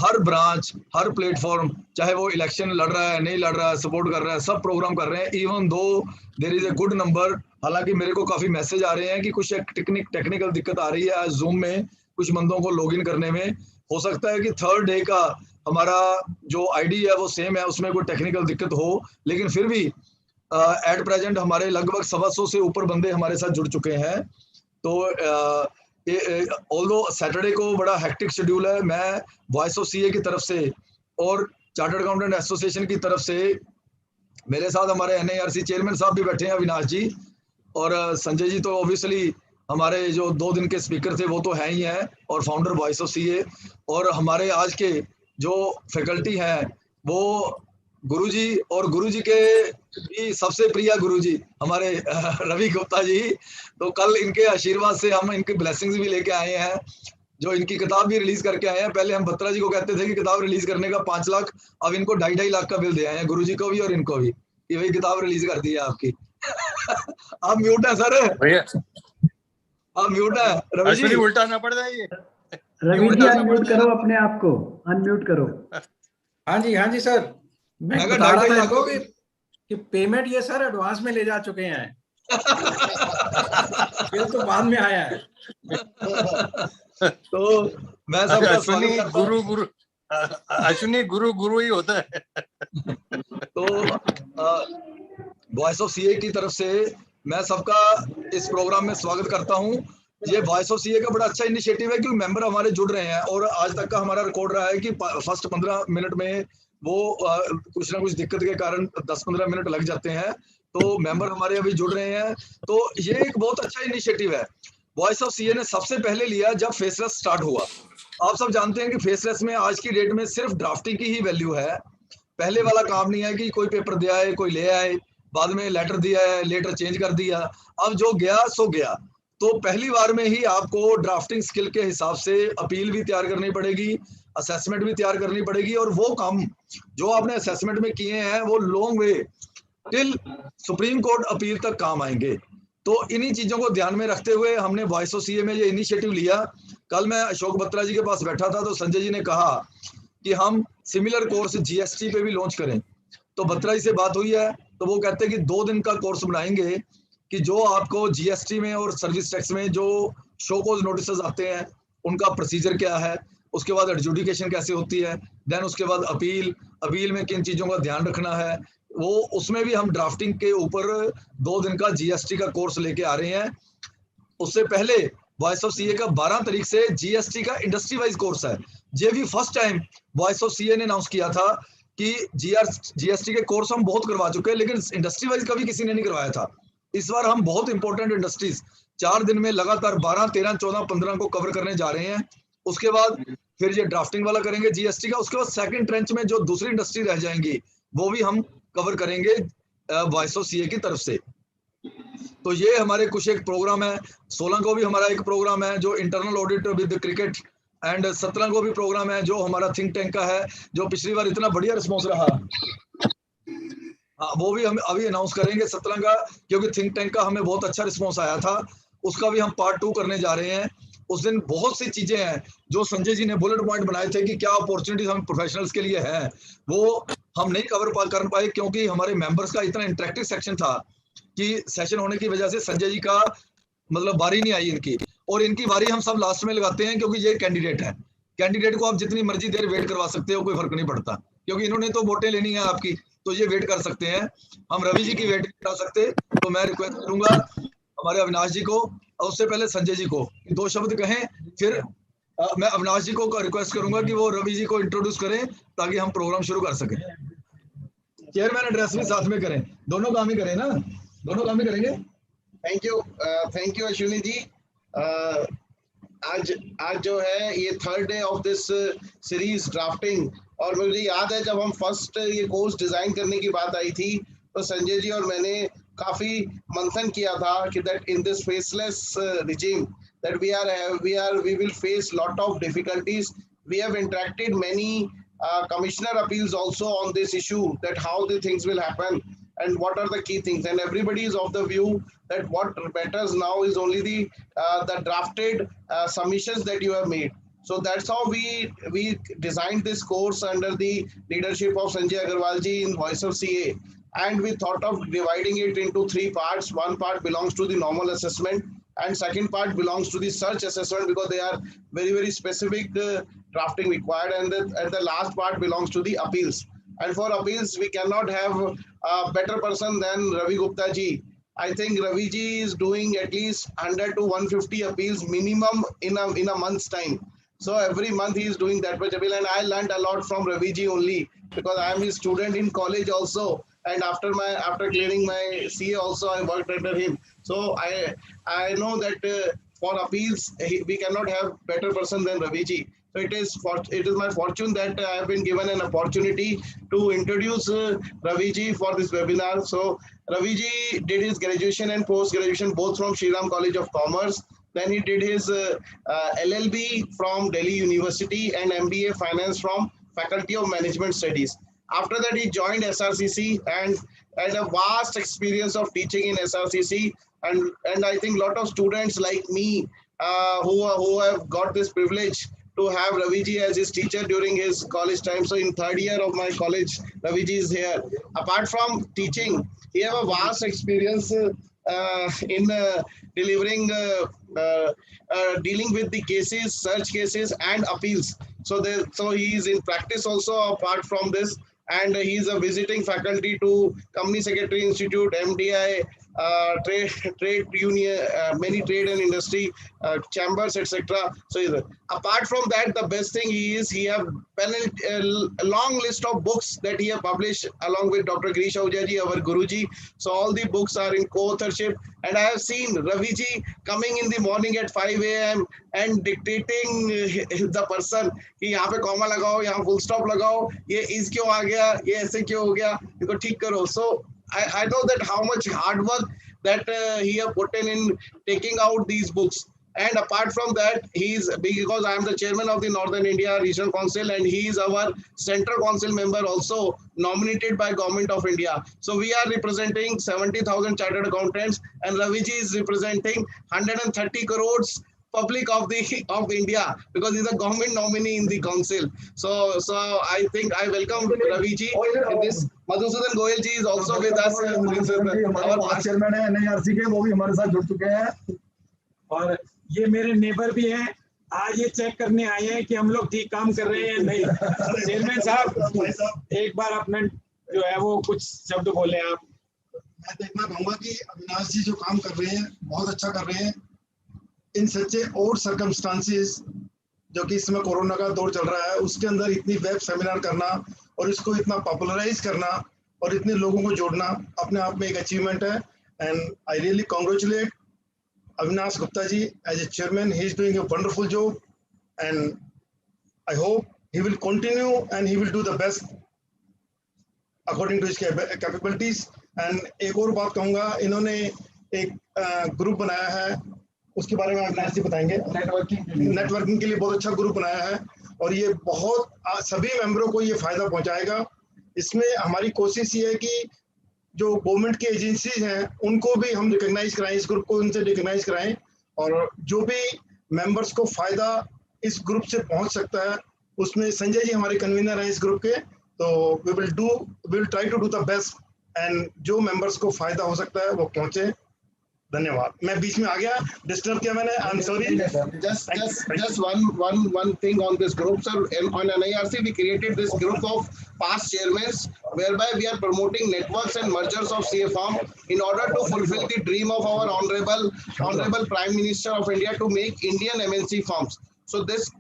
हर branch, हर platform, चाहे वो election लड़ रहा है, नहीं लड़ रहा है, सपोर्ट कर रहा है, सब प्रोग्राम कर रहे हैं। Even though there is a good number, हालांकि मेरे को काफी मैसेज आ रहे हैं कि कुछ टेक्निकल दिक्कत आ रही है आज जूम में कुछ बंदों को लॉगिन करने में। हो सकता है कि थर्ड डे का हमारा जो आईडी है वो सेम है, उसमें कोई टेक्निकल दिक्कत हो, लेकिन फिर भी एट प्रेजेंट हमारे लगभग 125 से ऊपर बंदे हमारे साथ जुड़ चुके हैं। तो ऑल्दो सैटरडे को बड़ा हेक्टिक शेड्यूल है, मैं वॉइस ऑफ सीए की तरफ से और चार्टर्ड अकाउंटेंट एसोसिएशन की तरफ से, मेरे साथ हमारे एनआईआरसी चेयरमैन साहब भी बैठे हैं, अविनाश जी, और संजय जी तो ऑब्वियसली हमारे जो 2 दिन के स्पीकर थे वो तो है ही हैं, और फाउंडर वॉइस ऑफ सीए, और हमारे आज के जो फैकल्टी हैं वो गुरुजी, और गुरुजी के भी सबसे प्रिय गुरुजी हमारे रवि गुप्ता जी। तो कल इनके आशीर्वाद से हम इनकी ब्लेसिंग्स भी लेके आए हैं, जो इनकी किताब भी रिलीज करके आए हैं। पहले हम बत्रा जी को कहते थे कि किताब रिलीज करने का 5 लाख, अब इनको 2.5 लाख का बिल दे आए हैं, गुरुजी को भी और इनको भी, कि भाई किताब रिलीज कर दी है आपकी। आप म्यूट है सर भैया, आप म्यूट है रवि जी, उल्टा ना पड़ जाए। रवि जी अनम्यूट करो अपने आप को, अनम्यूट करो। हाँ जी सर, मैं बता रहा था इनको कि पेमेंट ये सर एडवांस में ले जा चुके हैं। बिल तो बाद में आया है। तो मैं सबका स्वागत करता हूं। गुरु अश्विनी गुरु ही होता है। तो वॉइस ऑफ सीए की तरफ से मैं सबका इस प्रोग्राम में स्वागत करता हूं। ये वॉइस ऑफ सीए का बड़ा अच्छा इनिशिएटिव है कि मेंबर हमारे जुड़ रहे हैं, और आज तक का हमारा रिकॉर्ड रहा है कि फर्स्ट 15 मिनट में वो कुछ ना कुछ दिक्कत के कारण 10-15 मिनट लग जाते हैं, तो मेंबर हमारे अभी जुड़ रहे हैं। तो ये एक बहुत अच्छा इनिशिएटिव है। वॉइस ऑफ सीए ने सबसे पहले लिया जब फेसलेस स्टार्ट हुआ। आप सब जानते हैं कि फेसलेस में आज की डेट में सिर्फ ड्राफ्टिंग की ही वैल्यू है। पहले वाला काम नहीं है कि कोई पेपर दे आए, कोई ले आए, बाद में लेटर दिया है, लेटर चेंज कर दिया, अब जो गया सो गया। तो पहली बार में ही आपको ड्राफ्टिंग स्किल के हिसाब से अपील भी तैयार करनी पड़ेगी, असेसमेंट भी तैयार करनी पड़ेगी, और वो काम जो आपने असेसमेंट में किए हैं वो long way till supreme court appeal तक काम आएंगे। तो इन्हीं चीजों को ध्यान में रखते हुए हमने वॉइस ऑफ सीए में ये इनिशिएटिव लिया। कल मैं अशोक बत्रा जी के पास बैठा था, तो संजय जी ने कहा कि हम सिमिलर कोर्स जीएसटी पे भी लॉन्च करें। तो बत्रा जी से बात हुई है, तो वो कहते हैं कि 2 दिन का कोर्स बनाएंगे कि जो आपको जीएसटी में और सर्विस टैक्स में जो शो कॉज नोटिस आते हैं उनका प्रोसीजर क्या है, उसके बाद एडजुडिकेशन कैसे होती है, देन उसके बाद अपील में किन चीजों का ध्यान रखना है, वो उसमें भी हम ड्राफ्टिंग के ऊपर 2 दिन का जीएसटी का कोर्स लेके आ रहे हैं। उससे पहले वॉइस ऑफ सीए का 12 तारीख से जीएसटी का इंडस्ट्री वाइज कोर्स है। ये भी first time voice of CA ने अनाउंस किया था कि जीएसटी के कोर्स हम बहुत करवा चुके हैं, लेकिन इंडस्ट्री वाइज कभी किसी ने नहीं करवाया था। इस बार हम बहुत इंपॉर्टेंट इंडस्ट्रीज 4 दिन में लगातार 12, 13, 14, 15 को कवर करने जा रहे हैं। उसके बाद फिर ये ड्राफ्टिंग वाला करेंगे जीएसटी का। उसके बाद सेकंड ट्रेंच में जो दूसरी इंडस्ट्री रह जाएंगी वो भी हम कवर करेंगे वॉइस ऑफ सीए की तरफ से। तो ये हमारे कुछ एक प्रोग्राम है। 16 को भी हमारा एक प्रोग्राम है जो internal audit with cricket, and 17 को भी प्रोग्राम है जो हमारा थिंक टैंक का है, जो पिछली बार इतना बढ़िया रिस्पॉन्स रहा। वो भी हम अभी अनाउंस करेंगे 17 का, क्योंकि थिंक टैंक का हमें बहुत अच्छा रिस्पॉन्स आया था। उसका भी हम पार्ट 2 करने जा रहे हैं। उस दिन बहुत सी चीजें हैं जो संजय जी ने बुलेट पॉइंट बनाए थे कि क्या अपॉर्चुनिटीज हम प्रोफेशनल्स के लिए है, वो हम नहीं कवर कर पाए क्योंकि हमारे मेंबर्स का इतना इंटरेक्टिव सेक्शन था कि सेशन होने की वजह से संजय जी का मतलब बारी नहीं आई इनकी, और इनकी बारी हम सब लास्ट में लगाते हैं क्योंकि ये कैंडिडेट है। कैंडिडेट को आप जितनी मर्जी देर वेट करवा सकते हो, कोई फर्क नहीं पड़ता, क्योंकि इन्होंने तो वोटें लेनी है आपकी, तो ये वेट कर सकते हैं। हम रवि जी की वेट नहीं करा सकते, तो मैं रिक्वेस्ट करूंगा हमारे अविनाश जी को और उससे पहले संजय जी को 2 शब्द कहें, फिर मैं अविनाश जी को रिक्वेस्ट करूंगा कि वो रवि जी को इंट्रोड्यूस करें ताकि हम प्रोग्राम शुरू कर सकें। चेयरमैन एड्रेस भी साथ में करें, दोनों काम ही करें ना, दोनों काम ही करेंगे। Thank you Ashwini ji. आज जो है ये 3rd day of this series drafting, और मुझे याद है जब हम फर्स्ट ये कोर्स डिजाइन करने की बात आई थी तो संजय जी और मैंने काफी मंथन किया था कि that in this faceless regime that we will face lot of difficulties. We have interacted many commissioner appeals also on this issue, that how the things will happen and what are the key things, and everybody is of the view that what matters now is only the drafted submissions that you have made. So that's how we designed this course under the leadership of Sanjay Agarwal ji in Voice of CA, and we thought of dividing it into 3 parts. One part belongs to the normal assessment, and second part belongs to the search assessment, because they are very specific drafting required, and the last part belongs to the appeals. And for appeals, we cannot have a better person than Ravi Gupta ji. I think Ravi ji is doing at least 100 to 150 appeals minimum in a month's time. So every month he is doing that much appeal, and I learned a lot from Ravi ji only, because I am his student in college also, and after clearing my CA also I worked under him. So I know that for appeals we cannot have better person than Ravi ji. So it is my fortune that I have been given an opportunity to introduce Ravi ji for this webinar. So Ravi ji did his graduation and post-graduation both from Shri Ram College of Commerce. Then he did his LLB from Delhi University and MBA Finance from Faculty of Management Studies. After that, he joined SRCC and had a vast experience of teaching in SRCC. And I think a lot of students like me who have got this privilege to have Ravi ji as his teacher during his college time. So in 3rd year of my college, Ravi ji is here. Apart from teaching, he have a vast experience in delivering, dealing with the cases, search cases and appeals. So he is in practice also apart from this, and he is a visiting faculty to Company Secretary Institute, MDI, trade union, many trade and industry chambers, etc. So apart from that, the best thing he have a long list of books that he have published along with Dr. Girish Ahuja ji, our Guruji. So all the books are in co-authorship, and I have seen Ravi ji coming in the morning at 5 a.m. and dictating the person कि यहाँ पे comma लगाओ, यहाँ full stop लगाओ, ये इस क्यों आ गया, ये ऐसे क्यों हो गया, इसको ठीक करो. So I know that how much hard work that he have put in taking out these books. And apart from that, because I am the chairman of the Northern India Regional Council, and he is our Central Council member also, nominated by Government of India. So we are representing 70,000 chartered accountants, and Ravi ji is representing 130 crores public of India, because he's a government nominee in the council. So I think I welcome Ravi ji in this. Madhusudan Goyal ji is also with us. our chairman है NIRC के, वो भी हमारे साथ जुड़ चुके हैं. और ये मेरे नेबर भी हैं. आज ये चेक करने आए हैं कि हम लोग ठीक काम कर रहे हैं नहीं. चेयरमैन साहब, एक बार अपना जो है वो कुछ शब्द बोले आप. मैं तो इतना कहूँगा कि अविनाश जी जो काम कर रहे हैं बहुत अच्छा कर रहे हैं. इन सच्चे और सर्कमस्टांसेस जो कि इस समय कोरोना का दौर चल रहा है, उसके अंदर इतनी वेब सेमिनार करना और इसको इतना पॉपुलराइज करना और इतने लोगों को जोड़ना अपने आप में एक अचीवमेंट है. And I really congratulate Avinash Gupta ji as a chairman. He is doing a wonderful job, and I hope he will continue and he will do the best according to his capabilities. And एक और बात कहूँगा, इन्होंने एक group बनाया है, उसके बारे में अविनाश जी बताएंगे. नेटवर्किंग के लिए बहुत अच्छा ग्रुप बनाया है, और ये बहुत सभी मेंबरों को ये फायदा पहुंचाएगा. इसमें हमारी कोशिश ये है कि जो गवर्नमेंट की एजेंसीज हैं उनको भी हम रिकॉग्नाइज कराएं, इस ग्रुप को उनसे रिकॉग्नाइज कराएं, और जो भी मेंबर्स को फायदा इस ग्रुप से पहुंच सकता है उसमें संजय जी हमारे कन्वीनर हैं इस ग्रुप के. तो we will try to do the best, and जो मेंबर्स को फायदा हो सकता है वो पहुंचे. धन्यवाद. मैं बीच में आ गया, डिस्टर्ब किया मैंने, I am sorry. Just one thing on this group, sir. On NIRC, we created this group of past chairmen, whereby we are promoting networks and mergers of CA firm in order to fulfill the dream of our honorable Prime Minister of India to make Indian MNC firms. So this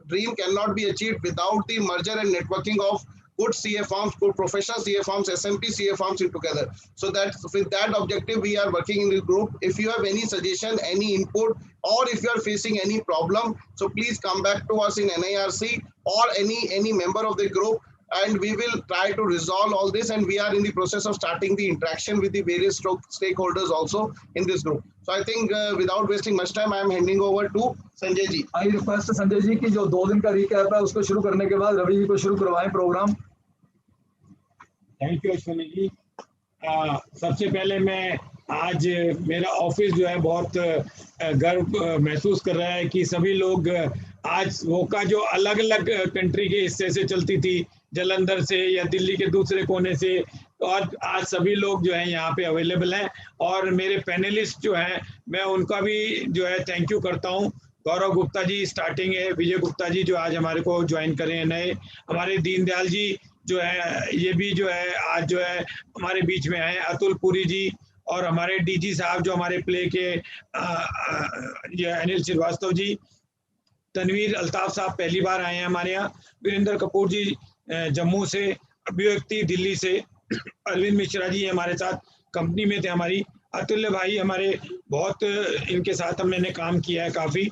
dream cannot be achieved without the merger and networking of good CA firms, good professional CA firms, SMP CA firms in together. So that with that objective, we are working in this group. If you have any suggestion, any input, or if you are facing any problem, so please come back to us in NIRC or any member of the group, and we will try to resolve all this. And we are in the process of starting the interaction with the various stakeholders also in this group. So I think without wasting much time, I am handing over to Sanjay ji. I request Sanjay ji कि जो 2 दिन का recap है उसको शुरू करने के बाद रवि जी को शुरू करवाएं programme. Thank you Ashwini ji. सबसे पहले मैं आज मेरा ऑफिस जो है बहुत गर्व महसूस कर रहा है कि सभी लोग आज वोका जो अलग अलग कंट्री के हिस्से से चलती थी, जलंधर से या दिल्ली के दूसरे कोने से, और आज सभी लोग जो है यहाँ पे अवेलेबल हैं। और मेरे पैनलिस्ट जो हैं, मैं उनका भी जो है थैंक यू करता हूँ। गौरव गुप्ता जी स्टार्टिंग है, विजय गुप्ता जी जो आज हमारे को ज्वाइन करे हैं नए, हमारे दीनदयाल जी जो है ये भी जो है आज जो है हमारे बीच में आए, अतुल पुरी जी, और हमारे डीजी साहब जो हमारे प्ले के ये अनिल श्रीवास्तव जी, तनवीर अल्ताफ साहब पहली बार आए हैं हमारे यहाँ, वीरेंद्र कपूर जी जम्मू से, अभिव्यक्ति दिल्ली से, अरविंद मिश्रा जी हमारे साथ कंपनी में थे हमारी, अतुल्य भाई हमारे बहुत इनके साथ मैंने काम किया है काफ़ी,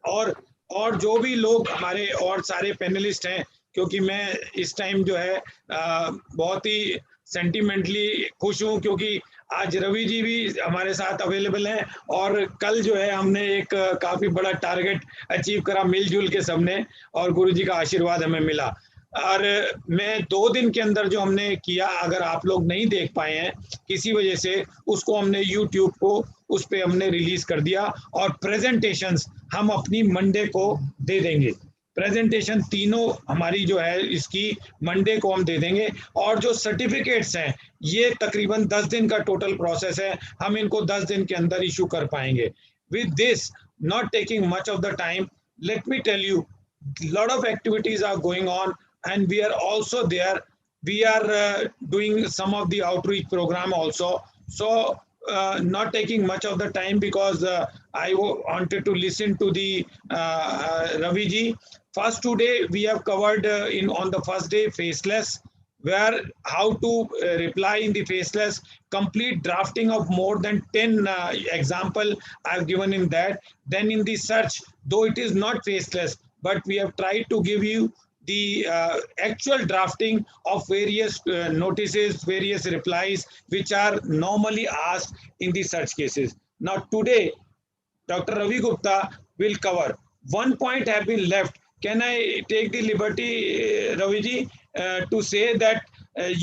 और जो भी लोग हमारे और सारे पैनलिस्ट हैं, क्योंकि मैं इस टाइम जो है बहुत ही सेंटिमेंटली खुश हूँ, क्योंकि आज रवि जी भी हमारे साथ अवेलेबल हैं, और कल जो है हमने एक काफ़ी बड़ा टारगेट अचीव करा मिलजुल के सबने, और गुरुजी का आशीर्वाद हमें मिला। और मैं 2 दिन के अंदर जो हमने किया, अगर आप लोग नहीं देख पाए हैं किसी वजह से, उसको हमने यूट्यूब को उस पर हमने रिलीज कर दिया, और प्रेजेंटेशंस हम अपनी मंडे को दे देंगे। प्रेजेंटेशन तीनों हमारी जो है इसकी मंडे को हम दे देंगे, और जो सर्टिफिकेट्स हैं ये तकरीबन 10 दिन का टोटल प्रोसेस है, हम इनको 10 दिन के अंदर इशू कर पाएंगे। With this, not taking much of the time, let me tell you, lot of activities are going on, and we are also there. We are doing some of the outreach program also, so not taking much of the time, because I wanted to listen to the Ravi ji. First today we have covered on the first day faceless, where how to reply in the faceless, complete drafting of more than 10 example I have given in that. Then in the search, though it is not faceless, but we have tried to give you the actual drafting of various notices, various replies, which are normally asked in the search cases. Now today, Dr. Ravi Gupta will cover. One point have been left. Can I take the liberty, Ravi ji, to say that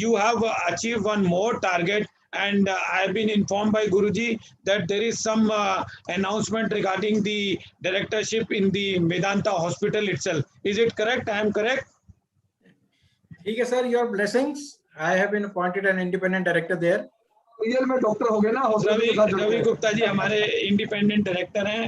you have achieved one more target, and I have been informed by Guruji that there is some announcement regarding the directorship in the Medanta hospital itself. Is it correct? I am correct? ठीक है sir, your blessings. I have been appointed an independent director there. Real में doctor हो गए ना hospital. Ravi Gupta ji हमारे independent director हैं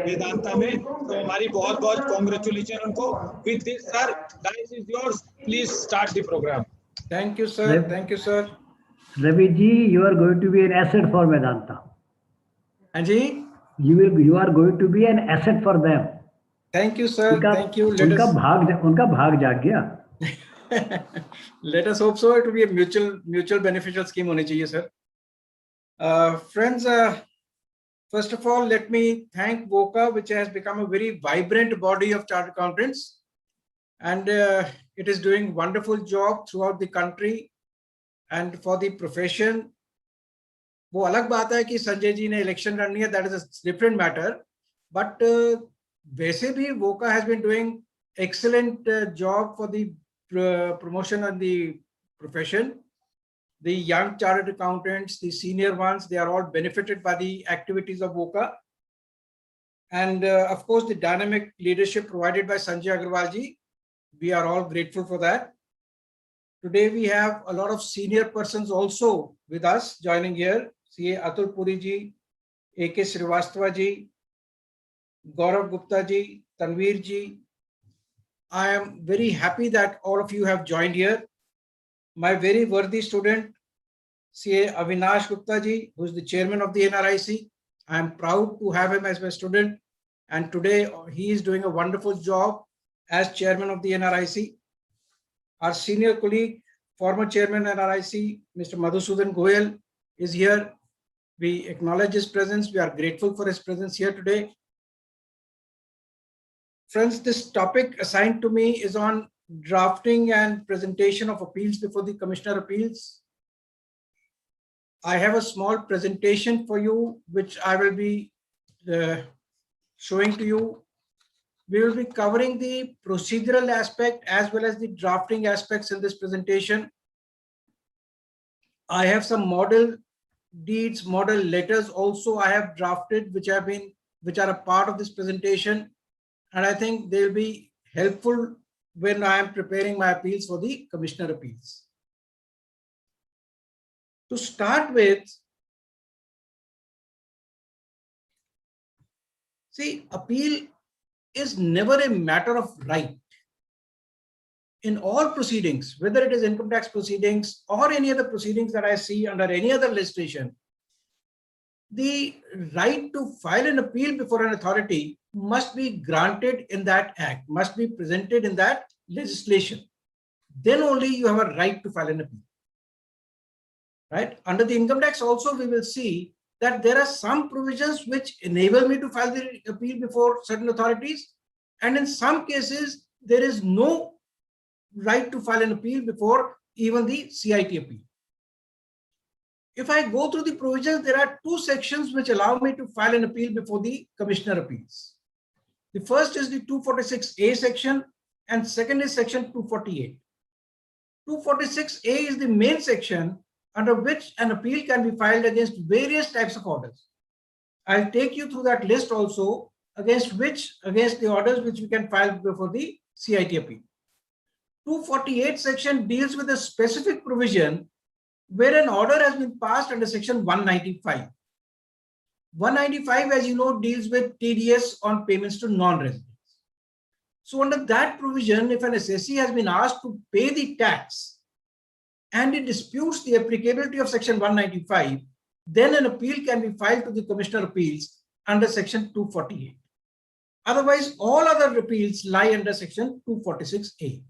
वेदांता में, तो हमारी बहुत बहुत कॉन्ग्रेचुलेशन उनको। With this sir, dais is yours, please start the programme. Thank you sir, thank you sir. Ravi ji, you are going to be an asset for Vedanta. हाँ जी, You are going to be an asset for them. thank you sir, thank you. उनका भाग जाग गया। Let us hope so. It will be a mutual beneficial scheme होनी चाहिए sir. Friends, first of all, let me thank VOCA, which has become a very vibrant body of chartered accountants, and it is doing wonderful job throughout the country and for the profession. वो अलग बात है कि संजय जी ने election लड़नी है, that is a different matter, but वैसे भी VOCA has been doing excellent job for the promotion of the profession. The young chartered accountants, the senior ones, they are all benefited by the activities of VOCA. And of course, the dynamic leadership provided by Sanjay Agarwal ji, we are all grateful for that. Today we have a lot of senior persons also with us joining here. CA Atul Puri ji, AK Srivastava ji, Gaurav Gupta ji, Tanveer ji. I am very happy that all of you have joined here. My very worthy student, CA Avinash Gupta ji, who is the chairman of the NRIC. I am proud to have him as my student, and today he is doing a wonderful job as chairman of the NRIC. Our senior colleague, former chairman NRIC, Mr. Madhusudan Goyal, is here. We acknowledge his presence. We are grateful for his presence here today. Friends, this topic assigned to me is on drafting and presentation of appeals before the Commissioner of Appeals. I have a small presentation for you, which I will be showing to you. We will be covering the procedural aspect as well as the drafting aspects in this presentation. I have some model deeds, model letters also I have drafted, which are a part of this presentation. and I think they'll be helpful when I am preparing my appeals for the Commissioner Appeals. To start with, see, appeal is never a matter of right. In all proceedings, whether it is income tax proceedings or any other proceedings that I see under any other legislation, the right to file an appeal before an authority must be granted in that act, must be presented in that legislation. Then only you have a right to file an appeal. Right? Under the income tax also, we will see that there are some provisions which enable me to file the appeal before certain authorities, and in some cases there is no right to file an appeal before even the CIT appeal. If I go through the provisions, there are two sections which allow me to file an appeal before the Commissioner Appeals. The first is the 246A section, and second is section 248. 246A is the main section under which an appeal can be filed against various types of orders. I'll take you through that list also, against the orders which we can file before the CIT appeal. 248 section deals with a specific provision where an order has been passed under section 195. 195, as you know, deals with TDS on payments to non-residents. So under that provision, if an assessee has been asked to pay the tax and it disputes the applicability of section 195, then an appeal can be filed to the Commissioner Appeals under section 248. Otherwise, all other appeals lie under section 246A.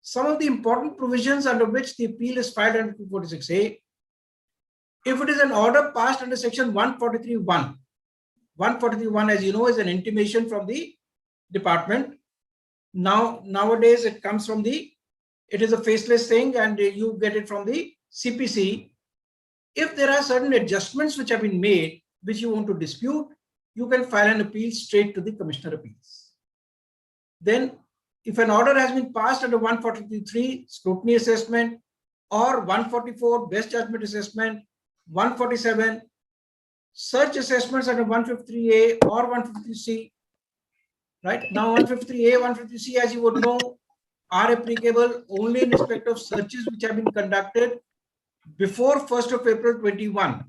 Some of the important provisions under which the appeal is filed under 246A, if it is an order passed under section 143(1), 143(1), as you know, is an intimation from the department. Nowadays, it comes from it is a faceless thing, and you get it from the CPC. If there are certain adjustments which have been made, which you want to dispute, you can file an appeal straight to the Commissioner Appeals. Then, if an order has been passed under 143(3), scrutiny assessment, or 144, best judgment assessment, 147, search assessments under 153A or 153C, right? Now 153A, 153C, as you would know, are applicable only in respect of searches which have been conducted before 1st of April 21.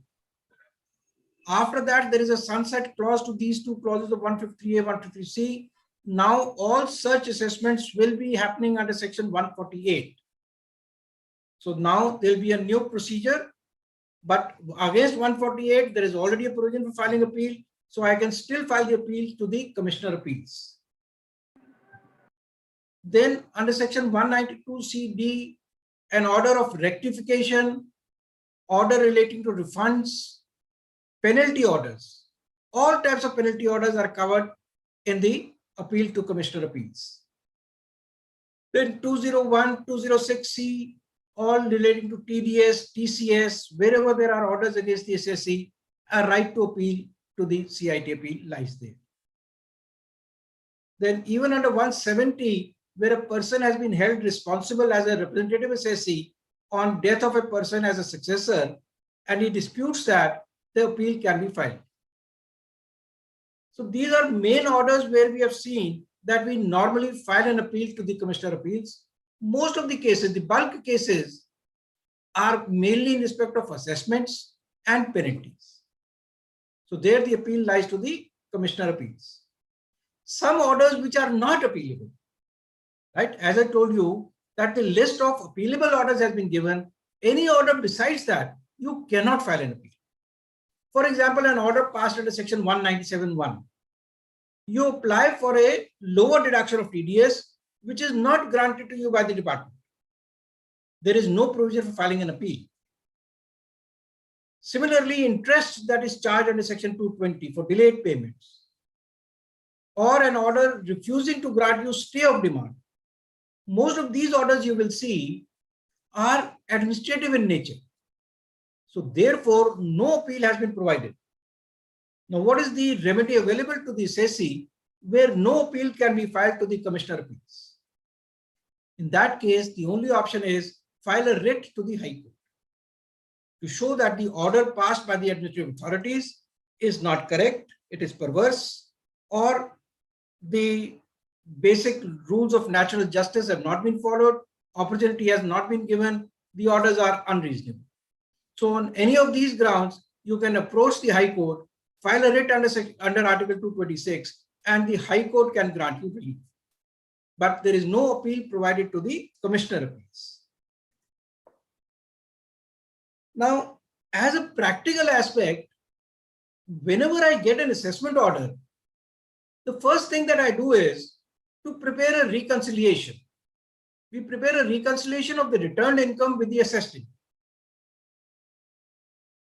After that, there is a sunset clause to these two clauses of 153A, 153C. Now all search assessments will be happening under section 148. So now there will be a new procedure, but against 148, there is already a provision for filing appeal. So I can still file the appeal to the Commissioner Appeals. Then under section 192CD, an order of rectification, order relating to refunds, penalty orders, all types of penalty orders are covered in the appeal to Commissioner Appeals. Then 201, 206C, all relating to TDS, TCS, wherever there are orders against the SSC, a right to appeal to the CIT appeal lies there. Then even under 170, where a person has been held responsible as a representative SSC on death of a person as a successor, and he disputes that, the appeal can be filed. So these are main orders where we have seen that we normally file an appeal to the Commissioner Appeals. Most of the cases, the bulk cases, are mainly in respect of assessments and penalties. So there the appeal lies to the Commissioner Appeals. Some orders which are not appealable, right? As I told you that the list of appealable orders has been given. Any order besides that, you cannot file an appeal. For example, an order passed under section 197(1). You apply for a lower deduction of TDS, which is not granted to you by the department. There is no provision for filing an appeal. Similarly, interest that is charged under section 220 for delayed payments, or an order refusing to grant you stay of demand. Most of these orders you will see are administrative in nature. So therefore, no appeal has been provided. Now, what is the remedy available to the SSC where no appeal can be filed to the Commissioner Appeals? In that case, the only option is file a writ to the High Court to show that the order passed by the administrative authorities is not correct, it is perverse, or the basic rules of natural justice have not been followed, opportunity has not been given, the orders are unreasonable. So on any of these grounds, you can approach the High Court, file a writ under Article 226, and the High Court can grant you relief. But there is no appeal provided to the Commissioner of Appeals. Now, as a practical aspect, whenever I get an assessment order, the first thing that I do is to prepare a reconciliation. We prepare a reconciliation of the returned income with the assessed income.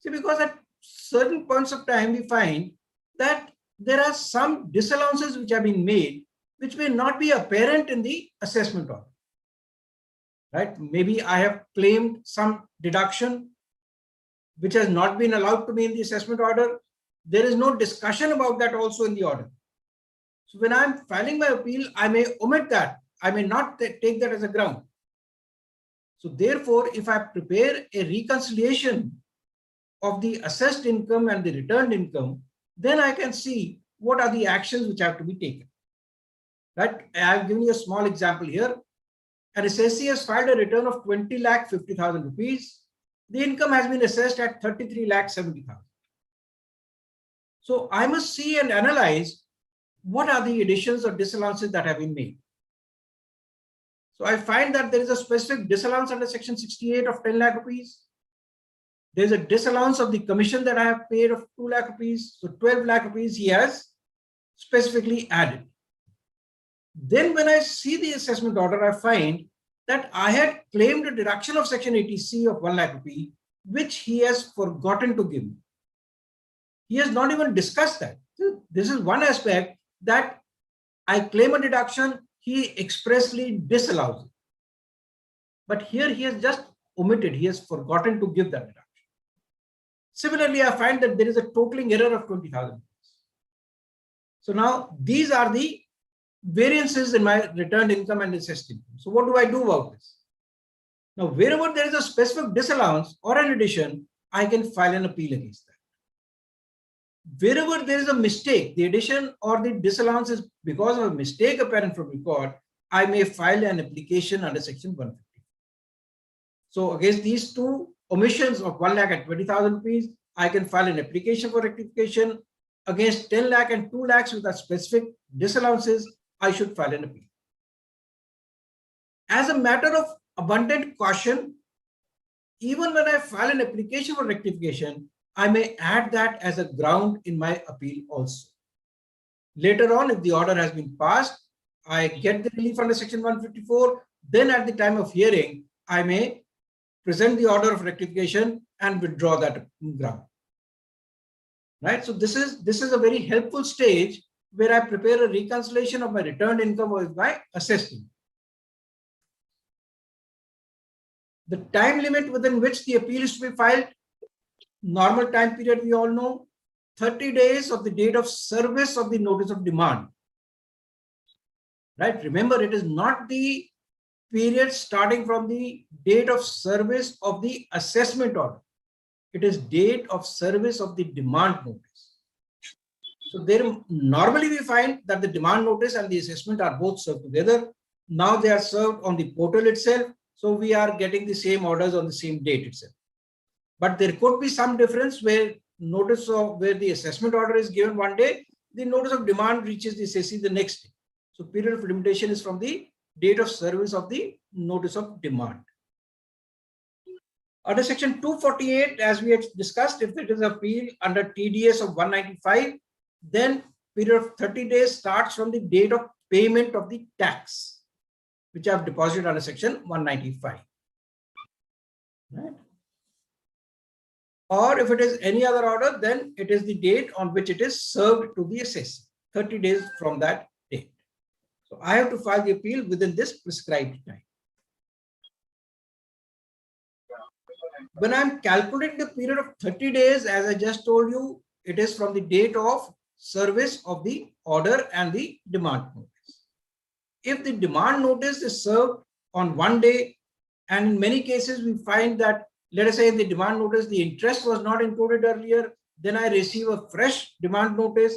See, because at certain points of time, we find that there are some disallowances which have been made, which may not be apparent in the assessment order. Right? Maybe I have claimed some deduction which has not been allowed to me in the assessment order. There is no discussion about that also in the order. So when I'm filing my appeal, I may omit that. I may not take that as a ground. So therefore, if I prepare a reconciliation of the assessed income and the returned income, then I can see what are the actions which have to be taken. Right? I have given you a small example here. An assessee has filed a return of 20,50,000 rupees. The income has been assessed at 33,70,000. So I must see and analyze what are the additions or disallowances that have been made. So I find that there is a specific disallowance under section 68 of 10 lakh rupees. There is a disallowance of the commission that I have paid of 2 lakh rupees. So 12 lakh rupees he has specifically added. Then when I see the assessment order, I find that I had claimed a deduction of section 80C of 1 lakh rupee, which he has forgotten to give me. He has not even discussed that. So this is one aspect that I claim a deduction, he expressly disallows it. But here he has just omitted, he has forgotten to give that deduction. Similarly, I find that there is a totaling error of 20,000. So now these are the variances in my returned income and assessed income. So what do I do about this? Now, wherever there is a specific disallowance or an addition, I can file an appeal against that. Wherever there is a mistake, the addition or the disallowance is because of a mistake apparent from record, I may file an application under section 150. So against these two omissions of 1 lakh and 20,000 rupees, I can file an application for rectification. Against 10 lakh and 2 lakhs with a specific disallowances, I should file an appeal. As a matter of abundant caution, even when I file an application for rectification, I may add that as a ground in my appeal also. Later on, if the order has been passed, I get the relief under section 154, then at the time of hearing, I may present the order of rectification and withdraw that ground. Right? So this is a very helpful stage where I prepare a reconciliation of my returned income with my assessed income. The time limit within which the appeal is to be filed, normal time period we all know, 30 days of the date of service of the notice of demand. Right? Remember, it is not the period starting from the date of service of the assessment order. It is date of service of the demand notice. So there, normally we find that the demand notice and the assessment are both served together. Now they are served on the portal itself. So we are getting the same orders on the same date itself. But there could be some difference where notice of where the assessment order is given one day, the notice of demand reaches the assessee the next day. So period of limitation is from the date of service of the notice of demand. Under section 248, as we had discussed, if it is appeal under TDS of 195, then period of 30 days starts from the date of payment of the tax, which I have deposited under section 195. Right? Or if it is any other order, then it is the date on which it is served to the assessee, 30 days from that date. So I have to file the appeal within this prescribed time. When I'm calculating the period of 30 days, as I just told you, it is from the date of service of the order and the demand notice. If the demand notice is served on one day, and in many cases we find that, let us say in the demand notice, the interest was not included earlier, then I receive a fresh demand notice,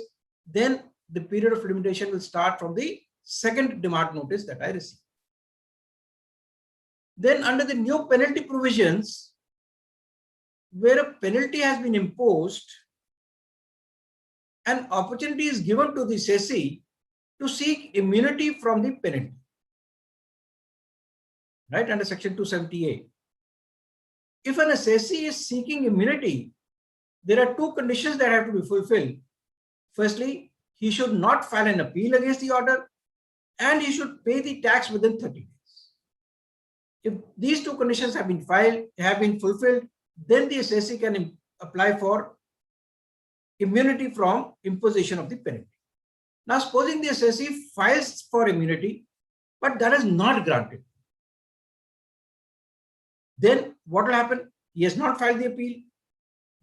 then the period of limitation will start from the second demand notice that I received. Then under the new penalty provisions, where a penalty has been imposed, an opportunity is given to the cessee to seek immunity from the penalty, right, under section 278. If an assessee is seeking immunity, there are two conditions that have to be fulfilled. Firstly, he should not file an appeal against the order, and he should pay the tax within 30 days. If these two conditions have been fulfilled, then the assessee can apply for immunity from imposition of the penalty. Now, supposing the assessee files for immunity, but that is not granted, then what will happen? He has not filed the appeal.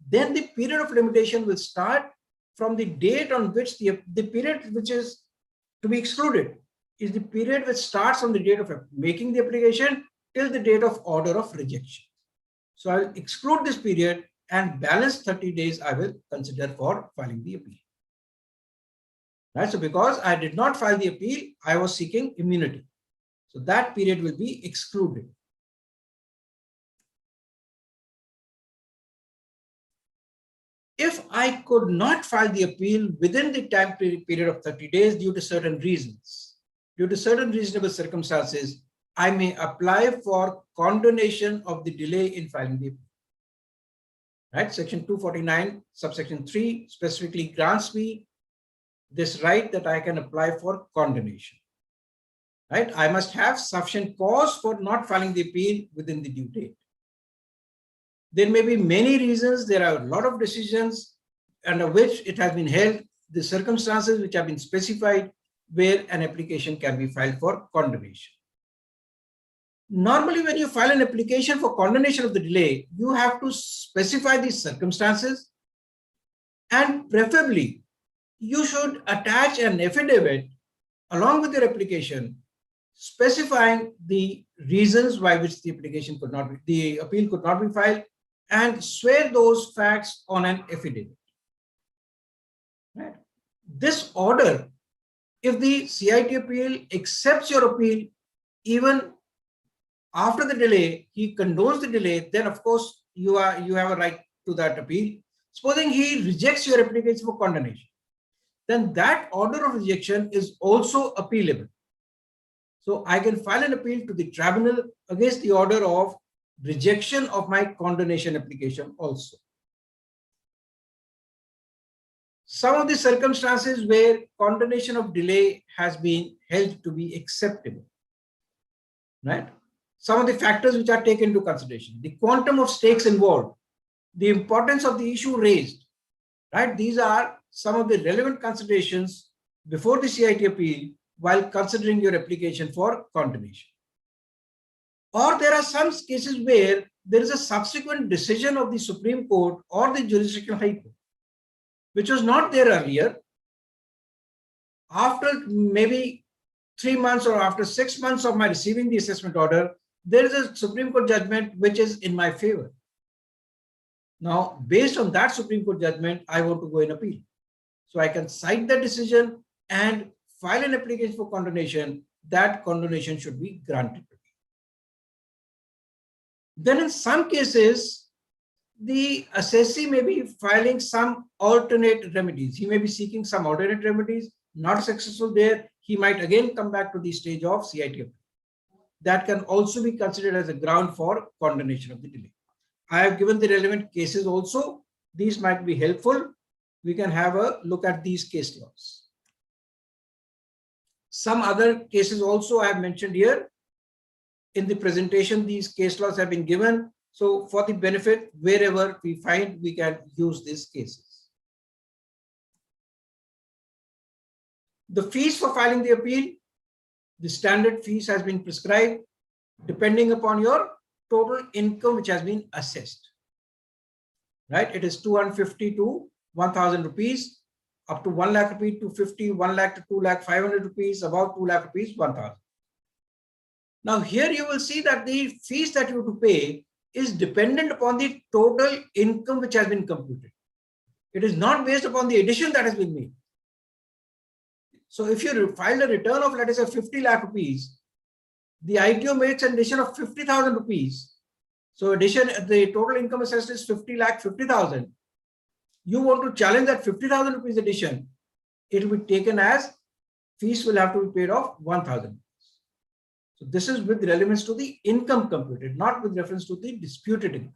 Then the period of limitation will start from the date on which the period which is to be excluded is the period which starts from the date of making the application till the date of order of rejection. So I will exclude this period, and balance 30 days I will consider for filing the appeal. Right? So because I did not file the appeal, I was seeking immunity. So that period will be excluded. If I could not file the appeal within the time period of 30 days due to certain reasons, due to certain reasonable circumstances, I may apply for condonation of the delay in filing the appeal. Right? Section 249, subsection 3 specifically grants me this right that I can apply for condonation. Right? I must have sufficient cause for not filing the appeal within the due date. There may be many reasons. There are a lot of decisions under which it has been held, the circumstances which have been specified where an application can be filed for condonation. Normally, when you file an application for condonation of the delay, you have to specify these circumstances, and preferably you should attach an affidavit along with your application specifying the reasons why which the application could not be, the appeal could not be filed, and swear those facts on an affidavit. Right? This order, if the CIT appeal accepts your appeal, even after the delay, he condones the delay, then of course you have a right to that appeal. Supposing he rejects your application for condonation, then that order of rejection is also appealable. So I can file an appeal to the tribunal against the order of rejection of my condonation application also. Some of the circumstances where condonation of delay has been held to be acceptable, right? Some of the factors which are taken into consideration, the quantum of stakes involved, the importance of the issue raised, right? These are some of the relevant considerations before the CIT appeal while considering your application for condonation. Or there are some cases where there is a subsequent decision of the Supreme Court or the jurisdictional high court, which was not there earlier. After maybe 3 months or after 6 months of my receiving the assessment order, there is a Supreme Court judgment which is in my favor. Now, based on that Supreme Court judgment, I want to go in appeal. So I can cite that decision and file an application for condonation. That condonation should be granted. Then in some cases, the assessee may be filing some alternate remedies. He may be seeking some alternate remedies, not successful there. He might again come back to the stage of CIT. That can also be considered as a ground for condonation of the delay. I have given the relevant cases also. These might be helpful. We can have a look at these case laws. Some other cases also I have mentioned here. In the presentation, these case laws have been given. So for the benefit, wherever we find, we can use these cases. The fees for filing the appeal, the standard fees has been prescribed depending upon your total income which has been assessed. Right? It is 250 to 1,000 rupees, up to 1 lakh rupees, 250, 1 lakh to 2 lakh, 500 rupees, about 2 lakh rupees, 1,000. Now here you will see that the fees that you have to pay is dependent upon the total income which has been computed. It is not based upon the addition that has been made. So if you file a return of, let us say, 50 lakh rupees, the ITO makes an addition of 50,000 rupees. So addition, the total income assessed is 50 lakh 50,000. You want to challenge that 50,000 rupees addition, it will be taken as fees will have to be paid of 1,000. So this is with relevance to the income computed, not with reference to the disputed income.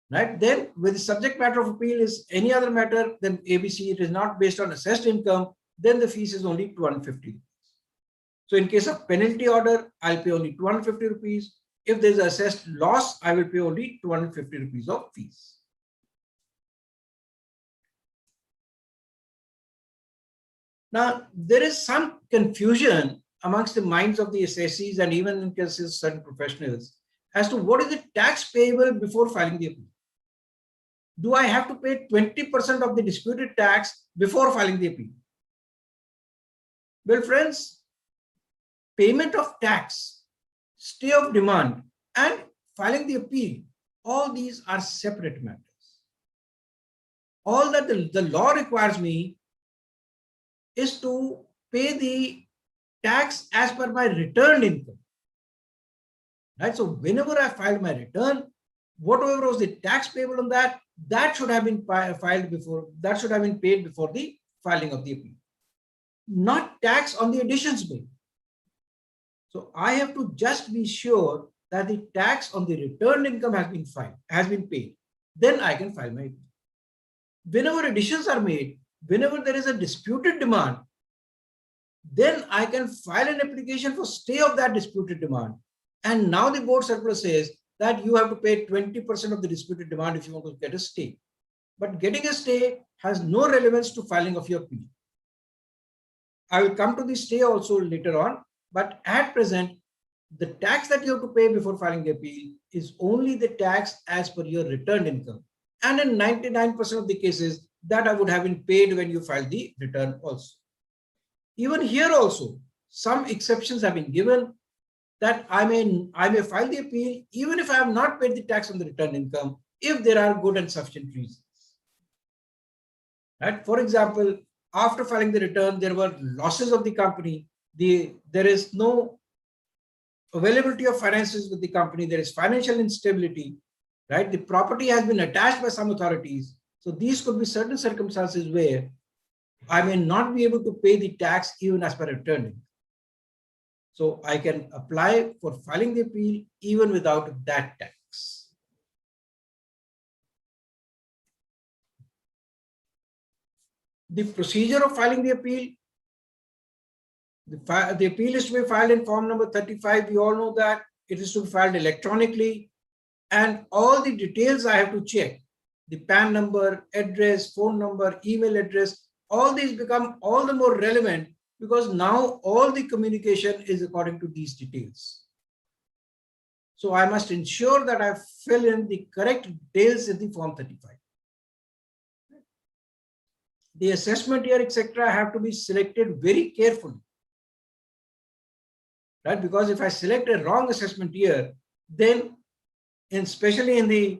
Right? Then with the subject matter of appeal is any other matter than ABC, it is not based on assessed income, then the fees is only 250 rupees. So in case of penalty order, I'll pay only 250 rupees. If there's assessed loss, I will pay only 250 rupees of fees. Now, there is some confusion amongst the minds of the assessees and even in cases of certain professionals as to what is the tax payable before filing the appeal. Do I have to pay 20% of the disputed tax before filing the appeal? Well, friends, payment of tax, stay of demand, and filing the appeal, all these are separate matters. All that the law requires me is to pay the tax as per my returned income. Right? So whenever I filed my return, whatever was the tax payable on that, that should have been filed before, that should have been paid before the filing of the appeal. Not tax on the additions made. So I have to just be sure that the tax on the returned income has been paid. Then I can file my appeal. Whenever additions are made, whenever there is a disputed demand, then I can file an application for stay of that disputed demand. And now the board circular says that you have to pay 20% of the disputed demand if you want to get a stay. But getting a stay has no relevance to filing of your appeal. I will come to the stay also later on, but at present, the tax that you have to pay before filing the appeal is only the tax as per your returned income. And in 99% of the cases, that would have been paid when you file the return also. Even here also, some exceptions have been given that I may file the appeal even if I have not paid the tax on the returned income, if there are good and sufficient reasons. Right? For example, after filing the return, there were losses of the company. There is no availability of finances with the company. There is financial instability. Right? The property has been attached by some authorities. So these could be certain circumstances where I may not be able to pay the tax even as per returned income. So I can apply for filing the appeal even without that tax. The procedure of filing the appeal. The appeal is to be filed in form number 35. We all know that it is to be filed electronically, and all the details I have to check. The PAN number, address, phone number, email address, all these become all the more relevant because now all the communication is according to these details. So I must ensure that I fill in the correct details in the form 35. The assessment year, etc., have to be selected very carefully. Right? Because if I select a wrong assessment year, then especially in the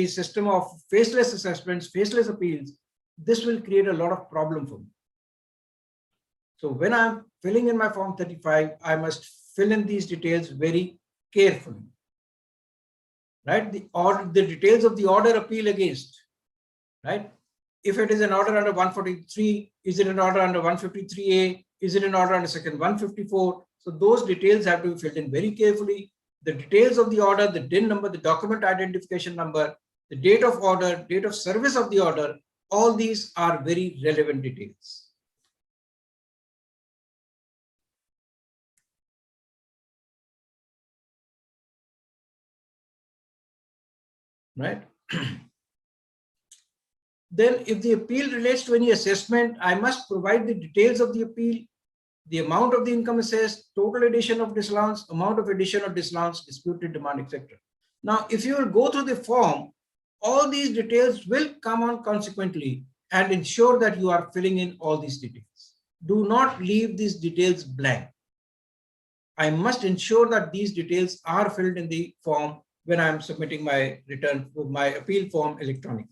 system of faceless assessments, faceless appeals, this will create a lot of problem for me. So when I'm filling in my form 35, I must fill in these details very carefully. Right? The details of the order appeal against. Right? If it is an order under 143, is it an order under 153A? Is it an order under section 154? So those details have to be filled in very carefully. The details of the order, the DIN number, the document identification number, the date of order, date of service of the order, all these are very relevant details. Right? Then if the appeal relates to any assessment, I must provide the details of the appeal, the amount of the income assessed, total addition of disallowance, amount of addition or disallowance, disputed demand, etc. Now, if you will go through the form, all these details will come on consequently and ensure that you are filling in all these details. Do not leave these details blank. I must ensure that these details are filled in the form when I am submitting my return, my appeal form electronically.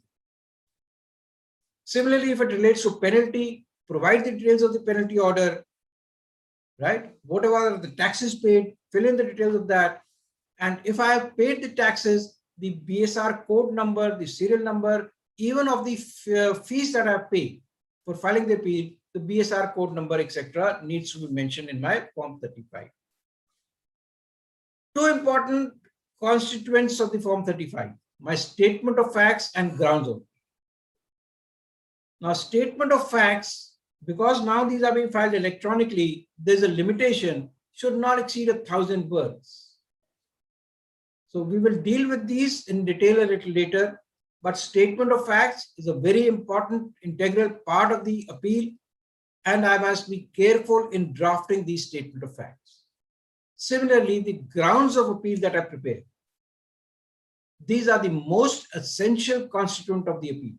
Similarly, if it relates to penalty, provide the details of the penalty order, right? Whatever the taxes paid, fill in the details of that. And if I have paid the taxes, the BSR code number, the serial number, even of the fees that I have paid for filing the appeal, the BSR code number, etc., needs to be mentioned in my Form 35. Two important constituents of the Form 35, my statement of facts and grounds of. Now, statement of facts, because now these are being filed electronically, there's a limitation, should not exceed 1,000 words. So we will deal with these in detail a little later, but statement of facts is a very important integral part of the appeal, and I must be careful in drafting these statement of facts. Similarly, the grounds of appeal that I prepare, these are the most essential constituent of the appeal.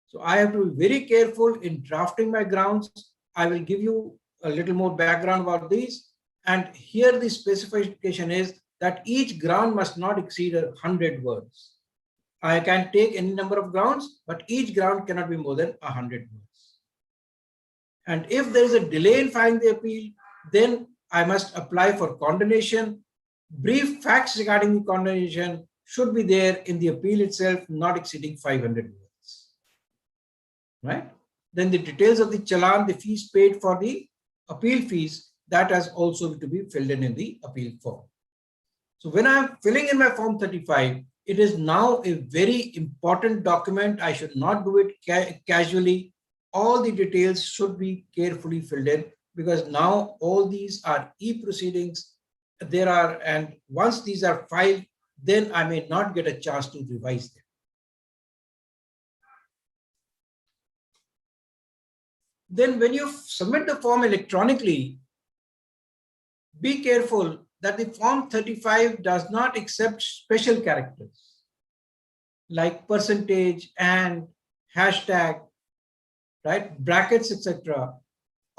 So I have to be very careful in drafting my grounds. I will give you a little more background about these. And here the specification is that each ground must not exceed 100 words. I can take any number of grounds, but each ground cannot be more than 100 words. And if there is a delay in filing the appeal, then I must apply for condonation. Brief facts regarding the condonation should be there in the appeal itself, not exceeding 500 words. Right? Then the details of the challan, the fees paid for the appeal fees, that has also to be filled in the appeal form. So when I'm filling in my Form 35, it is now a very important document. I should not do it casually. All the details should be carefully filled in, because now all these are e-proceedings. And once these are filed, then I may not get a chance to revise them. Then when you submit the form electronically, be careful that the Form 35 does not accept special characters like percentage and hashtag, right, brackets, etc.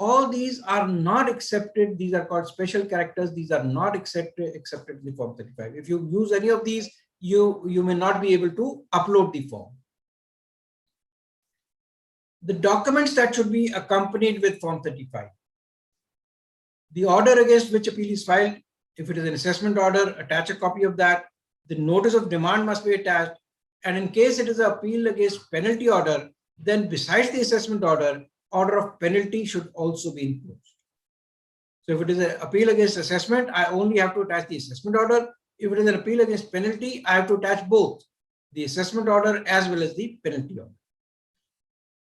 All these are not accepted. These are called special characters. These are not accepted in the Form 35. If you use any of these, you may not be able to upload the form. The documents that should be accompanied with Form 35. The order against which appeal is filed. If it is an assessment order, attach a copy of that. The notice of demand must be attached. And in case it is an appeal against penalty order, then besides the assessment order, order of penalty should also be enclosed. So if it is an appeal against assessment, I only have to attach the assessment order. If it is an appeal against penalty, I have to attach both the assessment order as well as the penalty order.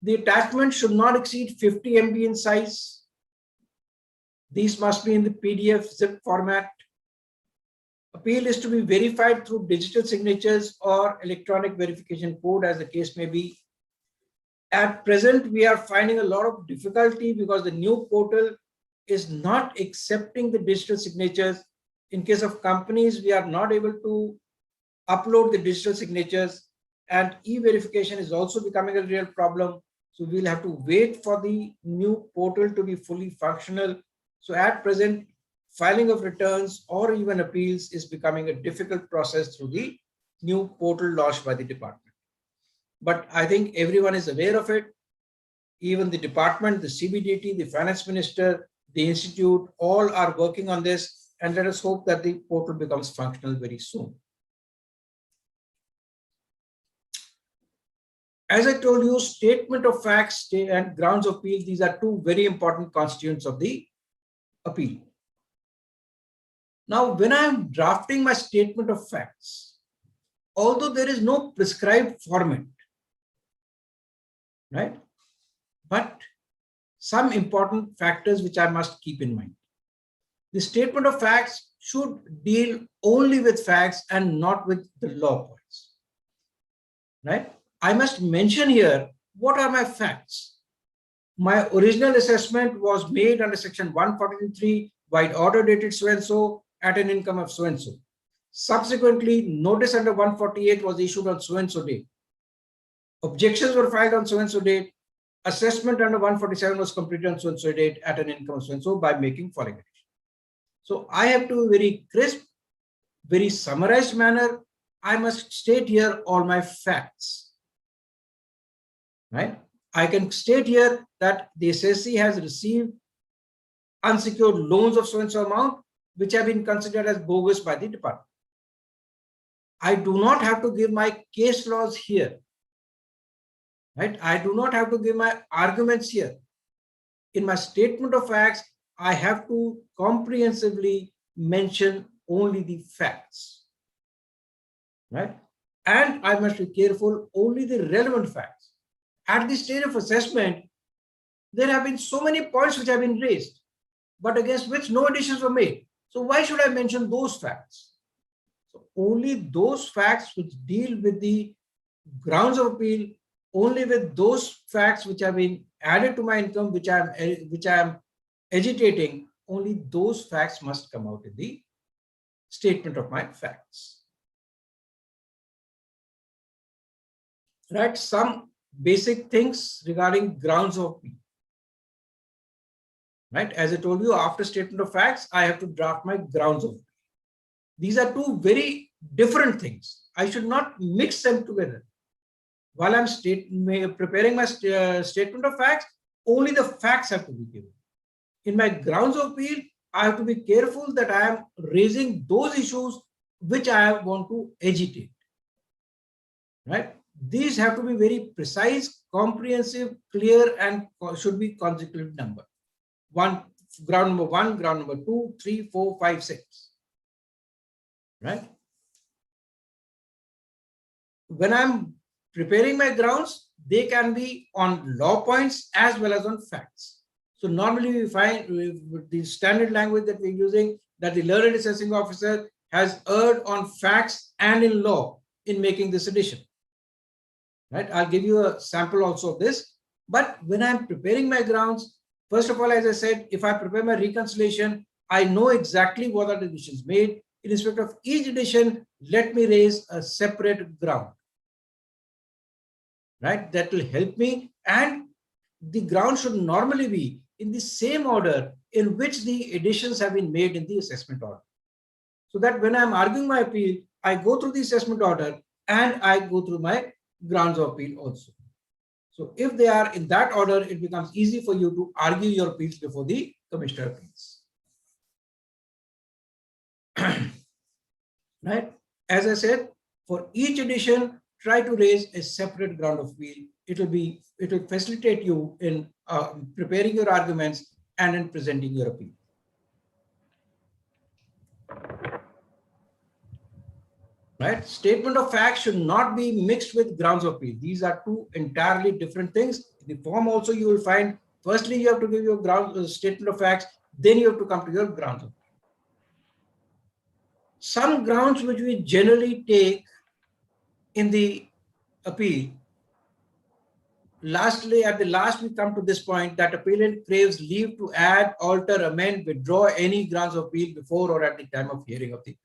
The attachment should not exceed 50 MB in size. These must be in the PDF zip format. Appeal is to be verified through digital signatures or electronic verification code, as the case may be. At present, we are finding a lot of difficulty because the new portal is not accepting the digital signatures. In case of companies, we are not able to upload the digital signatures, and e-verification is also becoming a real problem. So we'll have to wait for the new portal to be fully functional. So at present, filing of returns or even appeals is becoming a difficult process through the new portal launched by the department. But I think everyone is aware of it. Even the department, the CBDT, the finance minister, the institute, all are working on this. And let us hope that the portal becomes functional very soon. As I told you, statement of facts and grounds of appeal, these are two very important constituents of the appeal. Now, when I am drafting my statement of facts, although there is no prescribed format, right? But some important factors which I must keep in mind. The statement of facts should deal only with facts and not with the law points, right? I must mention here, what are my facts? My original assessment was made under section 143 by order dated so-and-so at an income of so-and-so. Subsequently, notice under 148 was issued on so-and-so date. Objections were filed on so-and-so date. Assessment under 147 was completed on so-and-so date at an income of so-and-so by making following addition. So I have to very crisp, very summarized manner. I must state here all my facts. right? I can state here that the SSC has received unsecured loans of so and so amount, which have been considered as bogus by the department. I do not have to give my case laws here, right? I do not have to give my arguments here. In my statement of facts, I have to comprehensively mention only the facts, right? And I must be careful, only the relevant facts. At the stage of assessment, there have been so many points which have been raised, but against which no additions were made. So why should I mention those facts? So only those facts which deal with the grounds of appeal, only with those facts which have been added to my income, which I am agitating, only those facts must come out in the statement of my facts. Right, some basic things regarding grounds of appeal. Right, as I told you, after statement of facts, I have to draft my grounds of appeal. These are two very different things. I should not mix them together. While I'm preparing my statement of facts, only the facts have to be given. In my grounds of appeal, I have to be careful that I am raising those issues which I want to agitate. Right? These have to be very precise, comprehensive, clear, and should be consecutive number. Ground number 1, ground number 2, 3, 4, 5, 6. Right? When I'm preparing my grounds, they can be on law points as well as on facts. So normally we find with the standard language that we're using that the learned assessing officer has erred on facts and in law in making this addition. Right? I'll give you a sample also of this. But when I'm preparing my grounds, first of all, as I said, if I prepare my reconciliation, I know exactly what are the additions made. In respect of each addition, let me raise a separate ground. Right? That will help me, and the ground should normally be in the same order in which the additions have been made in the assessment order. So that when I'm arguing my appeal, I go through the assessment order and I go through my grounds of appeal also. So if they are in that order, it becomes easy for you to argue your appeals before the Commissioner of Appeals. Right? As I said, for each addition, try to raise a separate ground of appeal. It will facilitate you in preparing your arguments and in presenting your appeal. Right? Statement of facts should not be mixed with grounds of appeal. These are two entirely different things. In the form also you will find, firstly you have to give your statement of facts, then you have to come to your grounds of appeal. Some grounds which we generally take in the appeal. Lastly, at the last we come to this point that appellant craves leave to add, alter, amend, withdraw any grounds of appeal before or at the time of hearing of the appeal.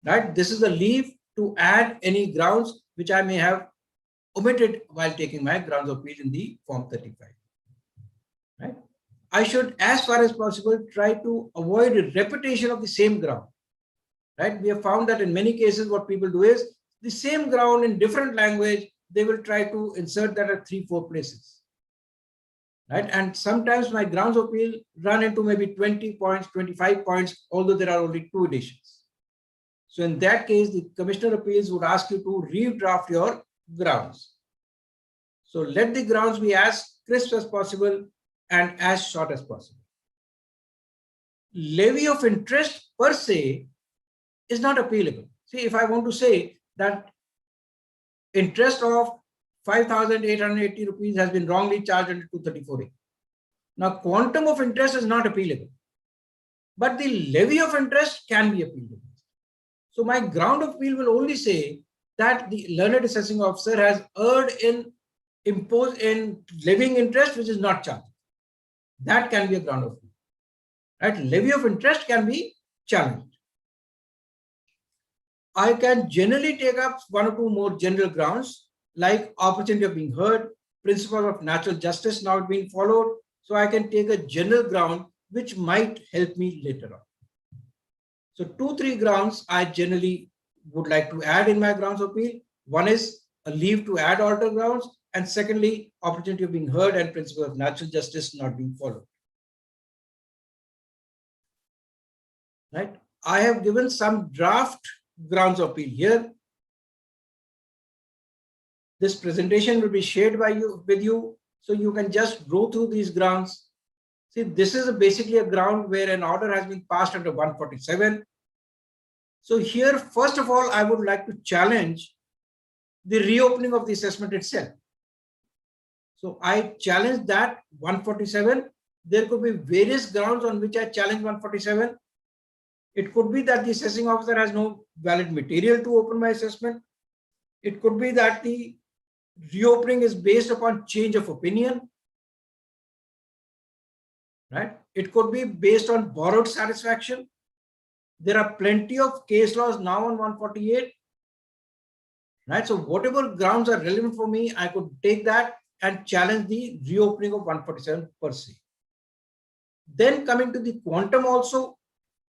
Right? This is a leave to add any grounds which I may have omitted while taking my grounds of appeal in the form 35. Right? I should, as far as possible, try to avoid a repetition of the same ground. Right? We have found that in many cases what people do is the same ground in different language, they will try to insert that at 3-4 places. Right? And sometimes my grounds of appeal run into maybe 20 points, 25 points, although there are only 2 additions. So in that case, the Commissioner of Appeals would ask you to redraft your grounds. So let the grounds be as crisp as possible and as short as possible. Levy of interest per se is not appealable. See, if I want to say that interest of 5,880 rupees has been wrongly charged under 234A. Now, quantum of interest is not appealable, but the levy of interest can be appealable. So my ground of appeal will only say that the learned assessing officer has erred in levying interest which is not charged. That can be a ground of appeal. Right? Levy of interest can be challenged. I can generally take up 1 or 2 more general grounds like opportunity of being heard, principle of natural justice now being followed. So I can take a general ground which might help me later on. So 2-3 grounds I generally would like to add in my grounds of appeal. One is a leave to add alter grounds. and secondly, opportunity of being heard and principle of natural justice not being followed. Right? I have given some draft grounds of appeal here. This presentation will be shared with you, so you can just go through these grounds. See, this is basically a ground where an order has been passed under 147. So here, first of all, I would like to challenge the reopening of the assessment itself. So I challenge that 147. There could be various grounds on which I challenge 147. It could be that the assessing officer has no valid material to open my assessment. It could be that the reopening is based upon change of opinion. Right? It could be based on borrowed satisfaction. There are plenty of case laws now on 148. Right? So whatever grounds are relevant for me, I could take that and challenge the reopening of 147 per se. Then coming to the quantum also,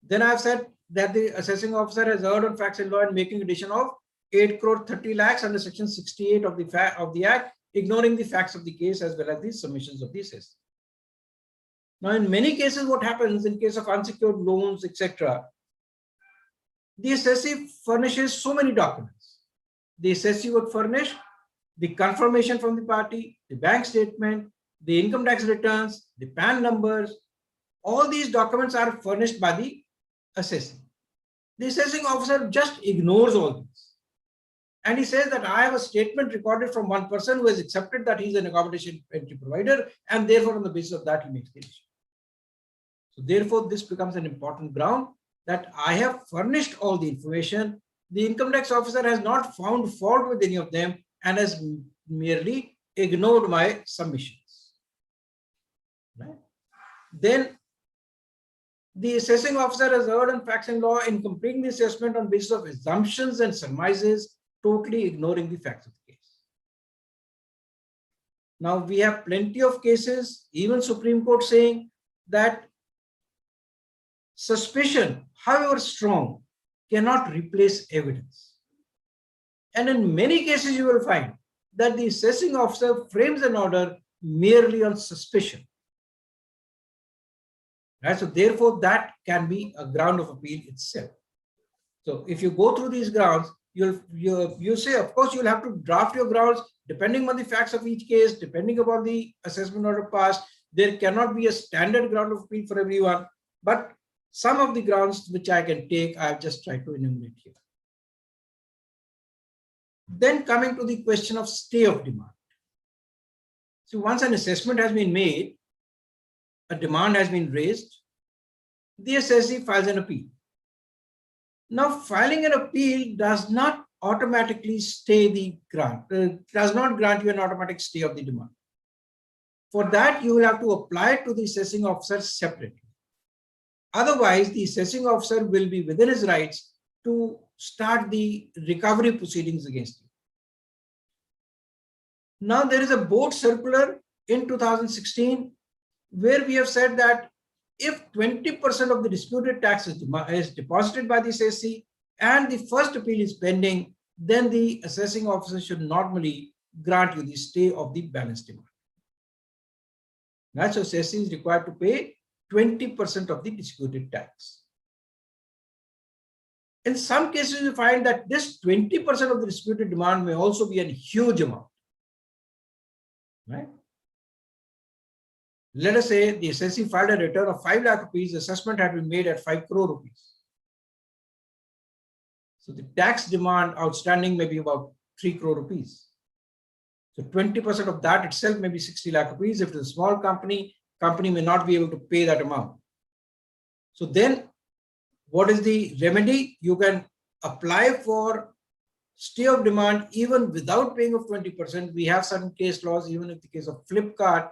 then I've said that the assessing officer has erred on facts and law in making addition of 8 crore 30 lakhs under section 68 of the Act, ignoring the facts of the case as well as the submissions of the assessor. Now, in many cases, what happens in case of unsecured loans, etc., the assessee furnishes so many documents. The assessee would furnish the confirmation from the party, the bank statement, the income tax returns, the PAN numbers. All these documents are furnished by the assessee. The assessing officer just ignores all these. And he says that I have a statement recorded from one person who has accepted that he's an accommodation entry provider, and therefore on the basis of that he makes the decision. So therefore this becomes an important ground that I have furnished all the information. The income tax officer has not found fault with any of them and has merely ignored my submissions. Right? Then the assessing officer has erred on facts and law in completing the assessment on basis of assumptions and surmises, totally ignoring the facts of the case. Now we have plenty of cases, even Supreme Court saying that suspicion, however strong, cannot replace evidence. And in many cases you will find that the assessing officer frames an order merely on suspicion. Right? So therefore that can be a ground of appeal itself. So if you go through these grounds, you say, of course, you'll have to draft your grounds depending on the facts of each case, depending upon the assessment order passed. There cannot be a standard ground of appeal for everyone, but some of the grounds which I can take, I've just tried to enumerate here. Then coming to the question of stay of demand. So once an assessment has been made, a demand has been raised, the assessee files an appeal. Now, filing an appeal does not automatically stay the grant, does not grant you an automatic stay of the demand. For that, you will have to apply to the assessing officer separately. Otherwise, the assessing officer will be within his rights to start the recovery proceedings against you. Now, there is a board circular in 2016 where we have said that if 20% of the disputed tax is deposited by the assessee and the first appeal is pending, then the assessing officer should normally grant you the stay of the balance demand. That's why assessee is required to pay 20% of the disputed tax. In some cases, you find that this 20% of the disputed demand may also be a huge amount. Right? Let us say the assessee filed a return of 5 lakh rupees, assessment had been made at 5 crore rupees. So the tax demand outstanding may be about 3 crore rupees. So 20% of that itself may be 60 lakh rupees. If it's a small company, company may not be able to pay that amount. So then what is the remedy? You can apply for stay of demand even without paying of 20%. We have certain case laws, even in the case of Flipkart,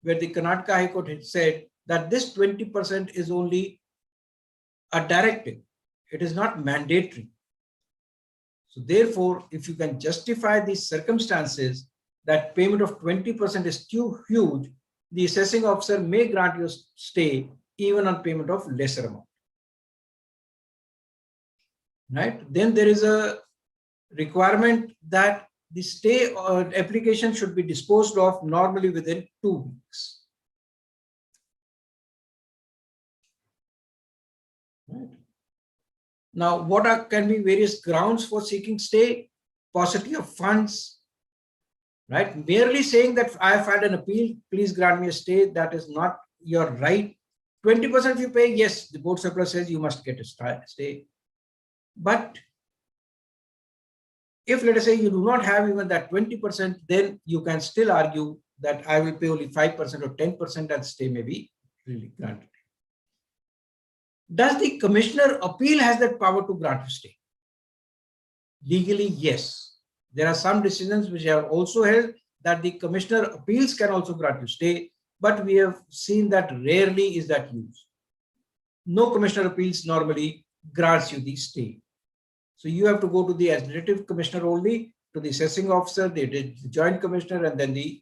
where the Karnataka High Court had said that this 20% is only a directive. It is not mandatory. So therefore, if you can justify these circumstances that payment of 20% is too huge, the assessing officer may grant you stay even on payment of lesser amount. Right? Then there is a requirement that the stay application should be disposed of normally within 2 weeks. Right. Now, what can be various grounds for seeking stay? Paucity of funds, right? Merely saying that I have filed an appeal, please grant me a stay, that is not your right. 20% you pay, yes, the board circular says you must get a stay. But if, let us say, you do not have even that 20%, then you can still argue that I will pay only 5% or 10% and stay may be really granted. Does the commissioner appeal has that power to grant you stay? Legally, yes. There are some decisions which have also held that the commissioner appeals can also grant you stay, but we have seen that rarely is that used. No commissioner appeals normally grants you the stay. So you have to go to the administrative commissioner only, to the assessing officer, the joint commissioner, and then the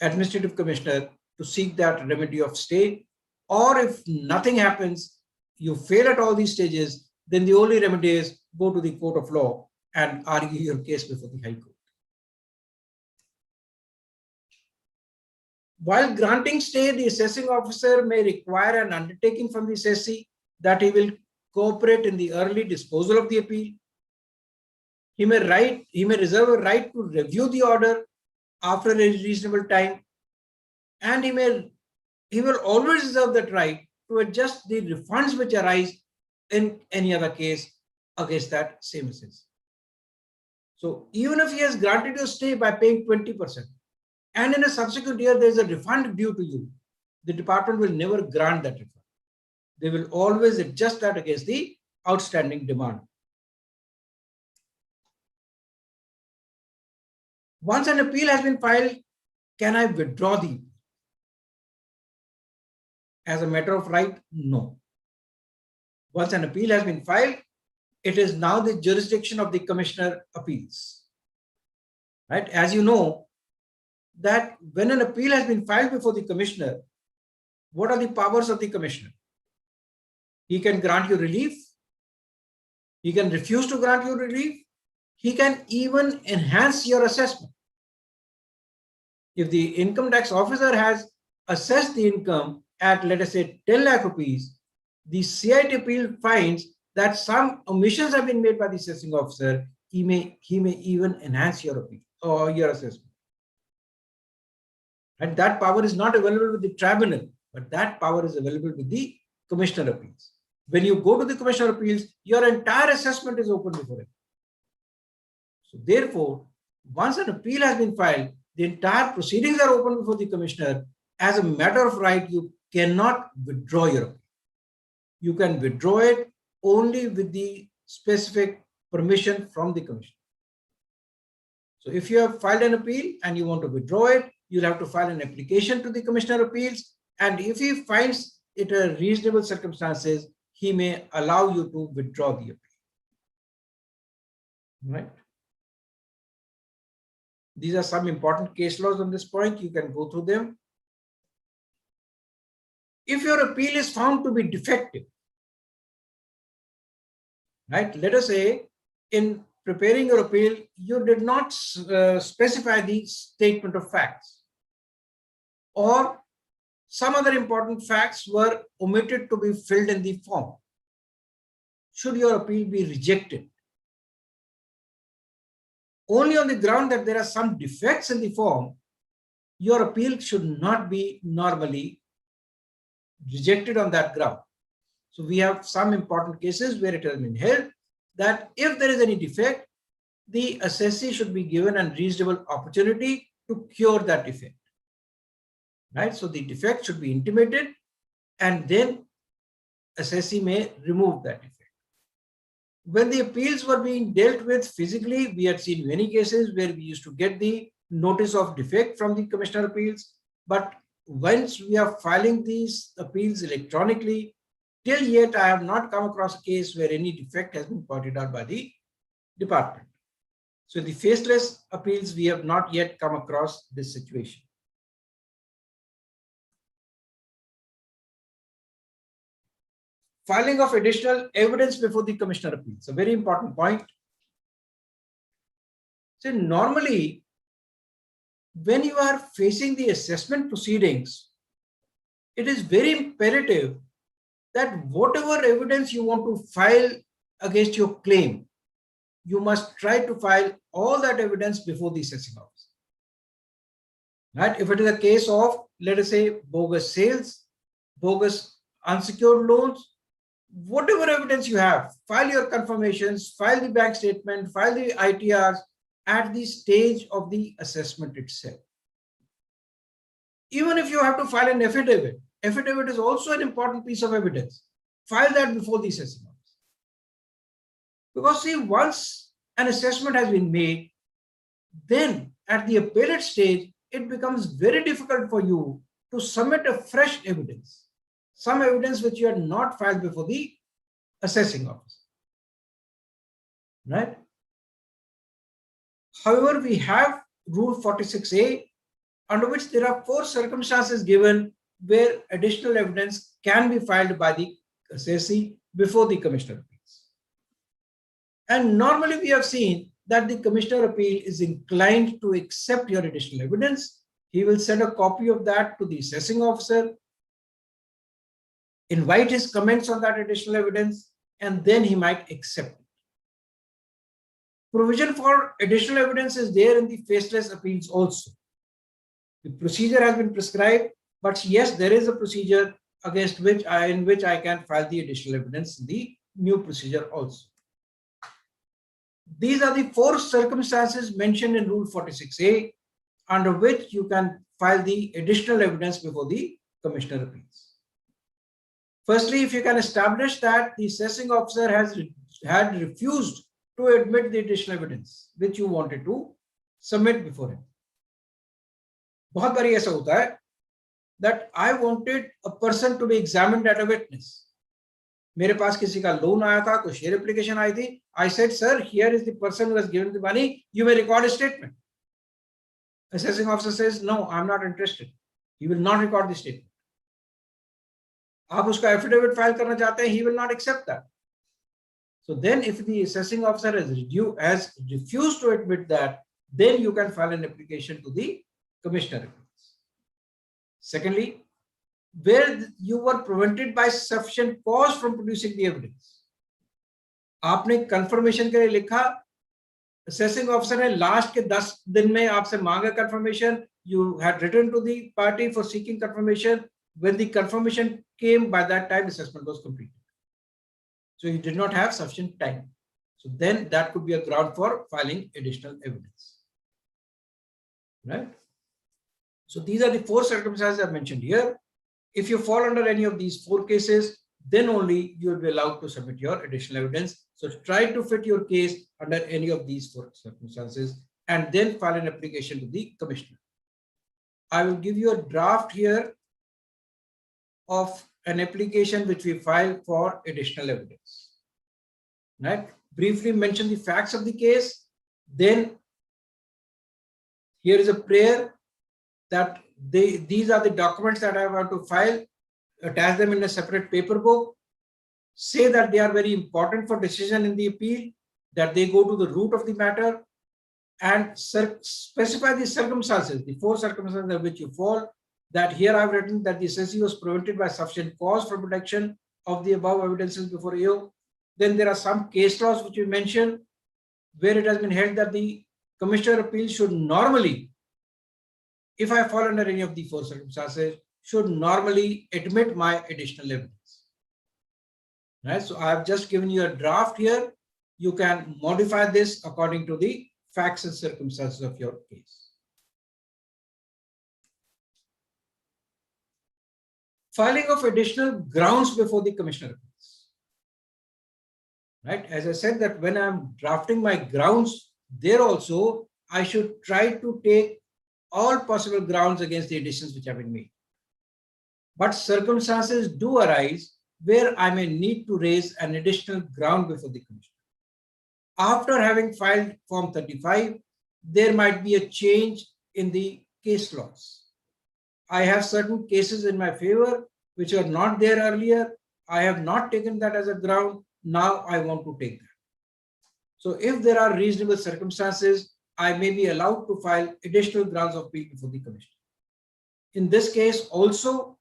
administrative commissioner to seek that remedy of stay. Or if nothing happens, you fail at all these stages, then the only remedy is go to the court of law and argue your case before the High Court. While granting stay, the assessing officer may require an undertaking from the assessee that he will cooperate in the early disposal of the appeal. He may reserve a right to review the order after a reasonable time, and he will always reserve that right to adjust the refunds which arise in any other case against that same assessee. So even if he has granted you stay by paying 20%, and in a subsequent year there is a refund due to you, the department will never grant that refund. They will always adjust that against the outstanding demand. Once an appeal has been filed, can I withdraw the appeal? As a matter of right, no. Once an appeal has been filed, it is now the jurisdiction of the commissioner appeals. Right? As you know, that when an appeal has been filed before the commissioner, what are the powers of the commissioner? He can grant you relief. He can refuse to grant you relief. He can even enhance your assessment. If the income tax officer has assessed the income at, let us say, 10 lakh rupees, the CIT appeal finds that some omissions have been made by the assessing officer, he may even enhance your appeal or your assessment. And that power is not available with the tribunal, but that power is available with the commissioner appeals. When you go to the commissioner appeals, your entire assessment is open before him. So therefore, once an appeal has been filed, the entire proceedings are open before the commissioner. As a matter of right, you cannot withdraw your appeal. You can withdraw it only with the specific permission from the commissioner. So if you have filed an appeal and you want to withdraw it, you'll have to file an application to the commissioner appeals. And if he finds it a reasonable circumstances, he may allow you to withdraw the appeal. Right? These are some important case laws on this point. You can go through them. If your appeal is found to be defective, right? Let us say in preparing your appeal, you did not specify the statement of facts, or some other important facts were omitted to be filled in the form. Should your appeal be rejected? Only on the ground that there are some defects in the form, your appeal should not be normally rejected on that ground. So we have some important cases where it has been held that if there is any defect, the assessee should be given a reasonable opportunity to cure that defect. Right? So the defect should be intimated, and then assessee may remove that defect. When the appeals were being dealt with physically, we had seen many cases where we used to get the notice of defect from the commissioner appeals. But once we are filing these appeals electronically, till yet I have not come across a case where any defect has been pointed out by the department. So the faceless appeals, we have not yet come across this situation. Filing of additional evidence before the commissioner appeals, a very important point. So normally, when you are facing the assessment proceedings, it is very imperative that whatever evidence you want to file against your claim, you must try to file all that evidence before the assessing officer. Right? If it is a case of, let us say, bogus sales, bogus unsecured loans, whatever evidence you have, file your confirmations, file the bank statement, file the ITRs at the stage of the assessment itself. Even if you have to file an affidavit, affidavit is also an important piece of evidence. File that before the assessing officer. Because see, once an assessment has been made, then at the appellate stage, it becomes very difficult for you to submit a fresh evidence, some evidence which you had not filed before the assessing officer. Right? However, we have Rule 46A, under which there are 4 circumstances given where additional evidence can be filed by the assessee before the Commissioner Appeals. And normally we have seen that the Commissioner Appeal is inclined to accept your additional evidence. He will send a copy of that to the assessing officer, invite his comments on that additional evidence, and then he might accept it. Provision for additional evidence is there in the faceless appeals also. The procedure has been prescribed, but yes, there is a procedure against which I can file the additional evidence in the new procedure also. These are the 4 circumstances mentioned in Rule 46A, under which you can file the additional evidence before the Commissioner Appeals. Firstly, if you can establish that the assessing officer had refused to admit the additional evidence which you wanted to submit before him. बहुत बारी ऐसा होता है that I wanted a person to be examined at a witness. मेरे पास किसी का loan आया था, कोई शेयर एप्लीकेशन आई थी. I said, sir, here is the person who has given the money. You may record a statement. Assessing officer says, no, I'm not interested. He will not record the statement. आप उसका affidavit file करना चाहते हैं, he will not accept that. So then if the assessing officer has refused to admit that, then you can file an application to the Commissioner. Secondly, where you were prevented by sufficient cause from producing the evidence. आपने confirmation के लिए लिखा, assessing officer ने last के 10 दिन में आपसे मांगा confirmation, you had written to the party for seeking confirmation. When the confirmation came, by that time assessment was completed. So you did not have sufficient time. So then that could be a ground for filing additional evidence. Right? So these are the 4 circumstances I mentioned here. If you fall under any of these 4 cases, then only you will be allowed to submit your additional evidence. So try to fit your case under any of these 4 circumstances and then file an application to the Commissioner. I will give you a draft here of an application which we file for additional evidence. Right? Briefly mention the facts of the case. Then here is a prayer that these are the documents that I want to file, attach them in a separate paper book, say that they are very important for decision in the appeal, that they go to the root of the matter, and specify the circumstances, the 4 circumstances in which you fall. That here I've written that the assessee was prevented by sufficient cause for protection of the above evidences before AO. Then there are some case laws which we mentioned where it has been held that the Commissioner Appeal should normally, if I fall under any of the 4 circumstances, should normally admit my additional evidence. Right? So I have just given you a draft here. You can modify this according to the facts and circumstances of your case. Filing of additional grounds before the Commissioner Appeals. Right? As I said that when I'm drafting my grounds, there also I should try to take all possible grounds against the additions which have been made. But circumstances do arise where I may need to raise an additional ground before the Commissioner. After having filed Form 35, there might be a change in the case laws. I have certain cases in my favor which are not there earlier. I have not taken that as a ground. Now I want to take that. So if there are reasonable circumstances, I may be allowed to file additional grounds of appeal before the commissioner. In this case also,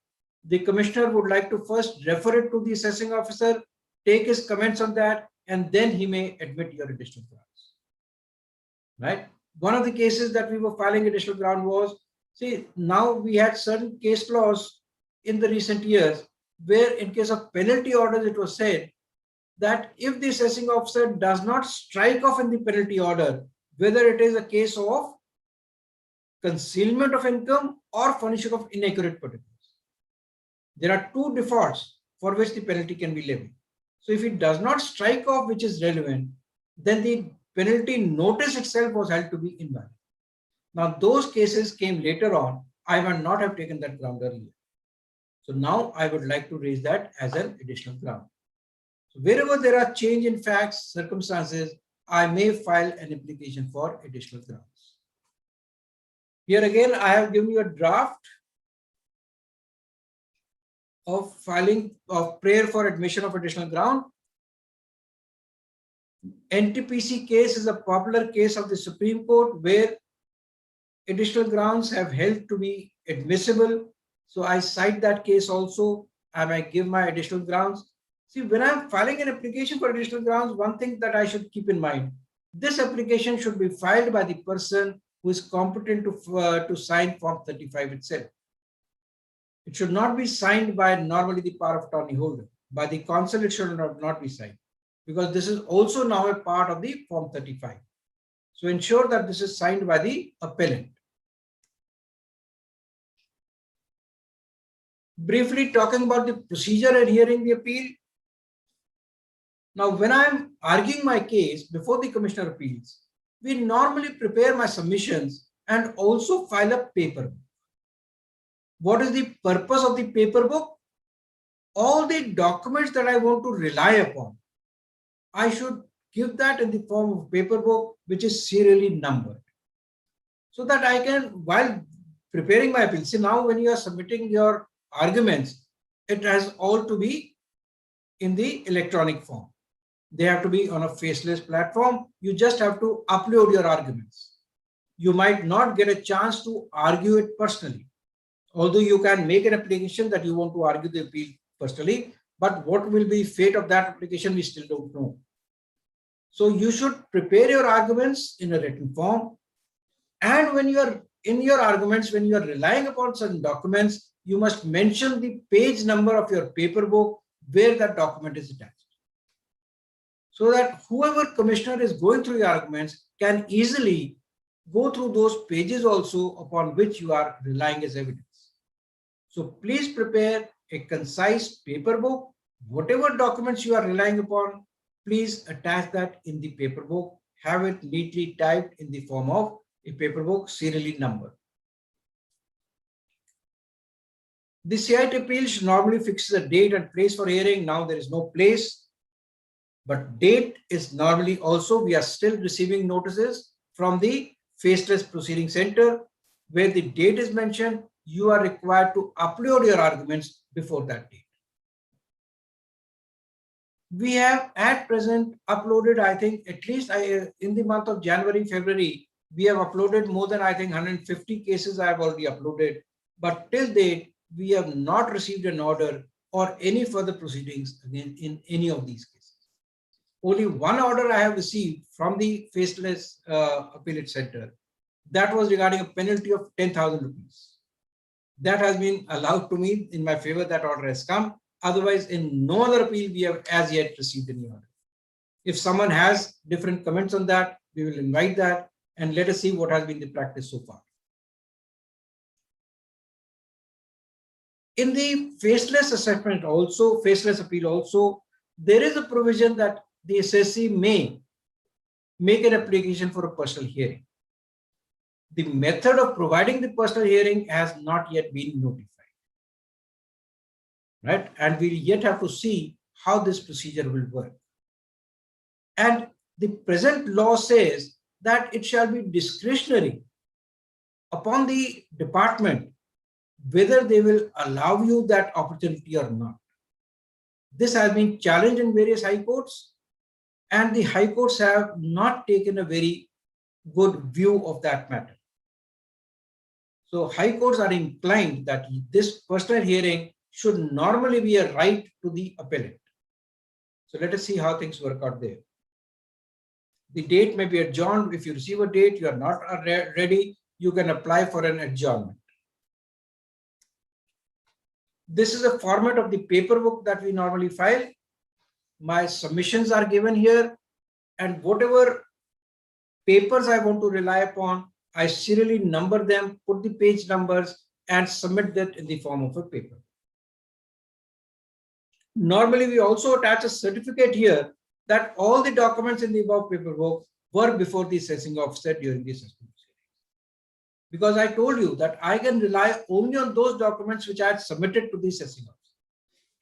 the commissioner would like to first refer it to the assessing officer, take his comments on that, and then he may admit your additional grounds. Right? One of the cases that we were filing additional ground was, see, now we had certain case laws in the recent years where in case of penalty orders, it was said that if the assessing officer does not strike off in the penalty order, whether it is a case of concealment of income or furnishing of inaccurate particulars, there are two defaults for which the penalty can be levied. So if it does not strike off, which is relevant, then the penalty notice itself was held to be invalid. Now those cases came later on. I might not have taken that ground earlier. So now I would like to raise that as an additional ground. So wherever there are change in facts, circumstances, I may file an application for additional grounds. Here again, I have given you a draft of filing of prayer for admission of additional ground. NTPC case is a popular case of the Supreme Court where additional grounds have held to be admissible. So I cite that case also, and I give my additional grounds. See, when I'm filing an application for additional grounds, one thing that I should keep in mind, this application should be filed by the person who is competent to sign Form 35 itself. It should not be signed by normally the power of attorney holder. By the counsel, it should not be signed, because this is also now a part of the Form 35. So ensure that this is signed by the appellant. Briefly talking about the procedure and hearing the appeal. Now, when I'm arguing my case before the Commissioner of Appeals, we normally prepare my submissions and also file a paper book. What is the purpose of the paper book? All the documents that I want to rely upon, I should give that in the form of paper book, which is serially numbered, so that I can, while preparing my appeal, see, now when you are submitting your arguments, it has all to be in the electronic form. They have to be on a faceless platform. You just have to upload your arguments. You might not get a chance to argue it personally, although you can make an application that you want to argue the appeal personally, but what will be the fate of that application, we still don't know. So you should prepare your arguments in a written form. And when you are in your arguments, when you are relying upon certain documents, you must mention the page number of your paper book where that document is attached, so that whoever commissioner is going through your arguments can easily go through those pages also upon which you are relying as evidence. So please prepare a concise paper book. Whatever documents you are relying upon, please attach that in the paper book. Have it neatly typed in the form of a paper book, serially numbered. The CIT appeals normally fixes a date and place for hearing. Now there is no place, but date is normally also, we are still receiving notices from the Faceless Proceeding Center where the date is mentioned. You are required to upload your arguments before that date. We have at present uploaded, I think, at least in the month of January, February, we have uploaded more than, I think, 150 cases I have already uploaded. But till date, we have not received an order or any further proceedings again in any of these cases. Only one order I have received from the Faceless Appellate Center. That was regarding a penalty of 10,000 rupees. That has been allowed to me in my favor. That order has come. Otherwise, in no other appeal, we have as yet received any order. If someone has different comments on that, we will invite that and let us see what has been the practice so far. In the faceless assessment also, faceless appeal also, there is a provision that the SSC may make an application for a personal hearing. The method of providing the personal hearing has not yet been notified. Right? And we yet have to see how this procedure will work. And the present law says that it shall be discretionary upon the department whether they will allow you that opportunity or not. This has been challenged in various high courts, and the high courts have not taken a very good view of that matter. So high courts are inclined that this personal hearing should normally be a right to the appellant. So let us see how things work out there. The date may be adjourned. If you receive a date, you are not ready, you can apply for an adjournment. This is a format of the paperwork that we normally file. My submissions are given here, and whatever papers I want to rely upon, I serially number them, put the page numbers, and submit that in the form of a paper. Normally, we also attach a certificate here that all the documents in the above paperwork were before the assessing officer during the assessment. Because I told you that I can rely only on those documents which I had submitted to the assessing officer.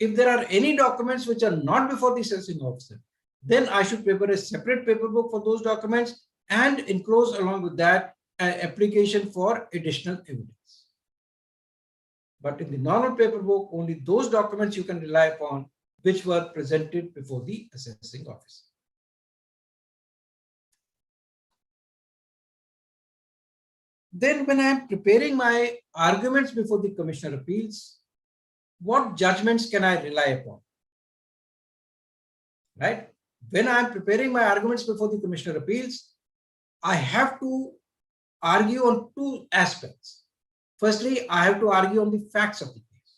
If there are any documents which are not before the assessing officer, then I should prepare a separate paperwork for those documents and enclose along with that an application for additional evidence. But in the normal paperwork, only those documents you can rely upon which were presented before the assessing officer. Then when I am preparing my arguments before the Commissioner of Appeals, what judgments can I rely upon? Right? When I am preparing my arguments before the Commissioner of Appeals, I have to argue on two aspects. Firstly, I have to argue on the facts of the case.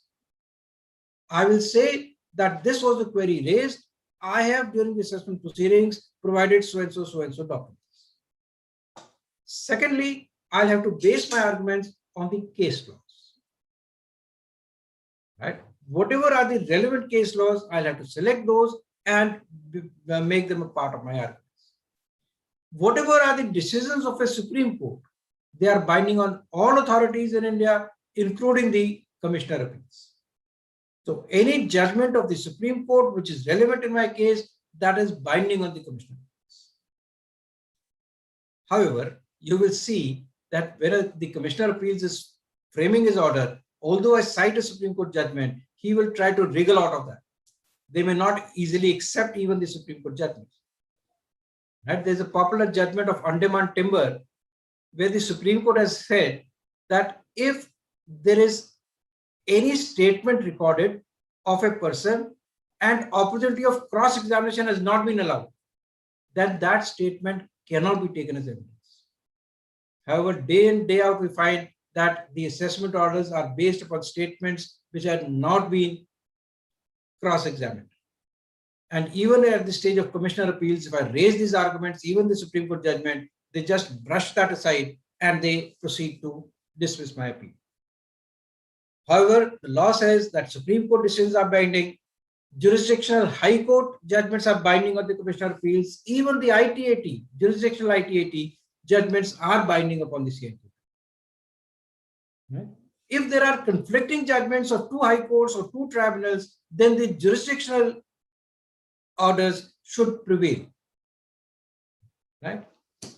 I will say that this was the query raised. I have during the assessment proceedings provided so and so documents. Secondly, I'll have to base my arguments on the case laws. Right? Whatever are the relevant case laws, I'll have to select those and make them a part of my arguments. Whatever are the decisions of a Supreme Court, they are binding on all authorities in India, including the Commissioner of Appeals. So any judgment of the Supreme Court which is relevant in my case, that is binding on the Commissioner of Appeals. However, you will see that when the Commissioner of Appeals is framing his order, although I cite a Supreme Court judgment, he will try to wriggle out of that. They may not easily accept even the Supreme Court judgments. Right? There's a popular judgment of Andaman Timber where the Supreme Court has said that if there is any statement recorded of a person and opportunity of cross-examination has not been allowed, then that statement cannot be taken as evidence. However, day in, day out, we find that the assessment orders are based upon statements which have not been cross-examined. And even at the stage of Commissioner of Appeals, if I raise these arguments, even the Supreme Court judgment, they just brush that aside and they proceed to dismiss my appeal. However, the law says that Supreme Court decisions are binding, jurisdictional High Court judgments are binding on the Commissioner of Appeals, even the ITAT, jurisdictional ITAT judgments are binding upon the CIT. Right? If there are conflicting judgments of two high courts or two tribunals, then the jurisdictional orders should prevail. Right?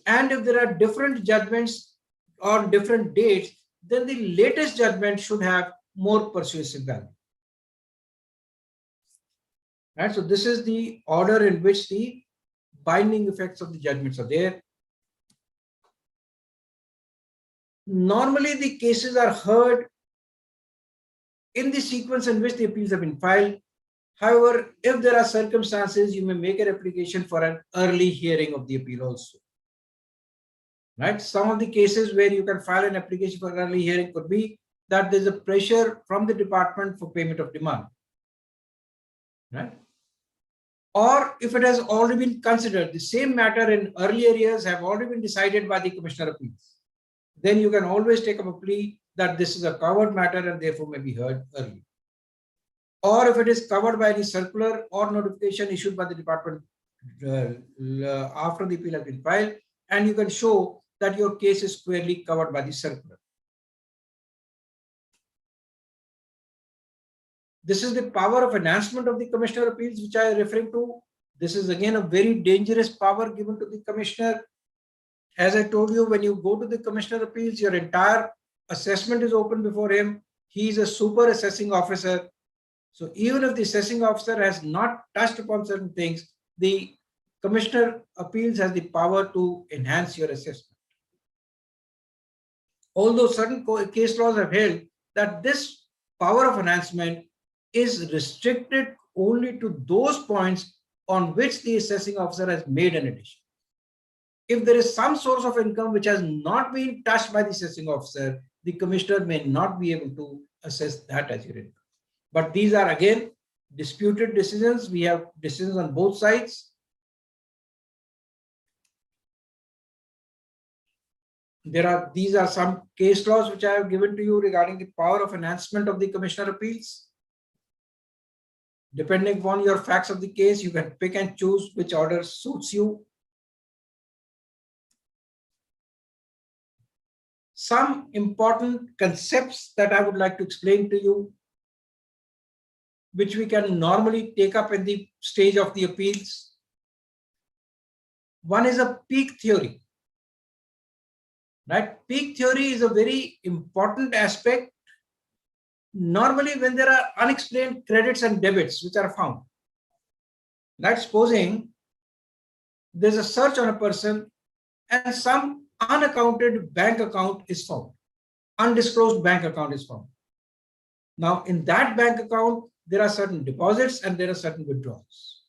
And if there are different judgments on different dates, then the latest judgment should have more persuasive value. Right? So this is the order in which the binding effects of the judgments are there. Normally, the cases are heard in the sequence in which the appeals have been filed. However, if there are circumstances, you may make an application for an early hearing of the appeal also. Right? Some of the cases where you can file an application for an early hearing could be that there's a pressure from the department for payment of demand. Right? Or if it has already been considered, the same matter in earlier years have already been decided by the Commissioner of Appeals, then you can always take up a plea that this is a covered matter and therefore may be heard early. Or if it is covered by any circular or notification issued by the department after the appeal has been filed, and you can show that your case is squarely covered by the circular. This is the power of enhancement of the Commissioner of Appeals, which I am referring to. This is again a very dangerous power given to the Commissioner. As I told you, when you go to the Commissioner of Appeals, your entire assessment is open before him. He is a super assessing officer. So even if the assessing officer has not touched upon certain things, the Commissioner of Appeals has the power to enhance your assessment. although certain case laws have held that this power of enhancement is restricted only to those points on which the assessing officer has made an addition. If there is some source of income which has not been touched by the assessing officer, the commissioner may not be able to assess that as your income. But these are again disputed decisions. We have decisions on both sides. These are some case laws which I have given to you regarding the power of enhancement of the commissioner appeals. Depending upon your facts of the case, you can pick and choose which order suits you. Some important concepts that I would like to explain to you, which we can normally take up in the stage of the appeals. One is a peak theory. Right? Peak theory is a very important aspect. Normally, when there are unexplained credits and debits which are found, like supposing there's a search on a person and some unaccounted bank account is found, undisclosed bank account is found. Now, in that bank account, there are certain deposits and there are certain withdrawals,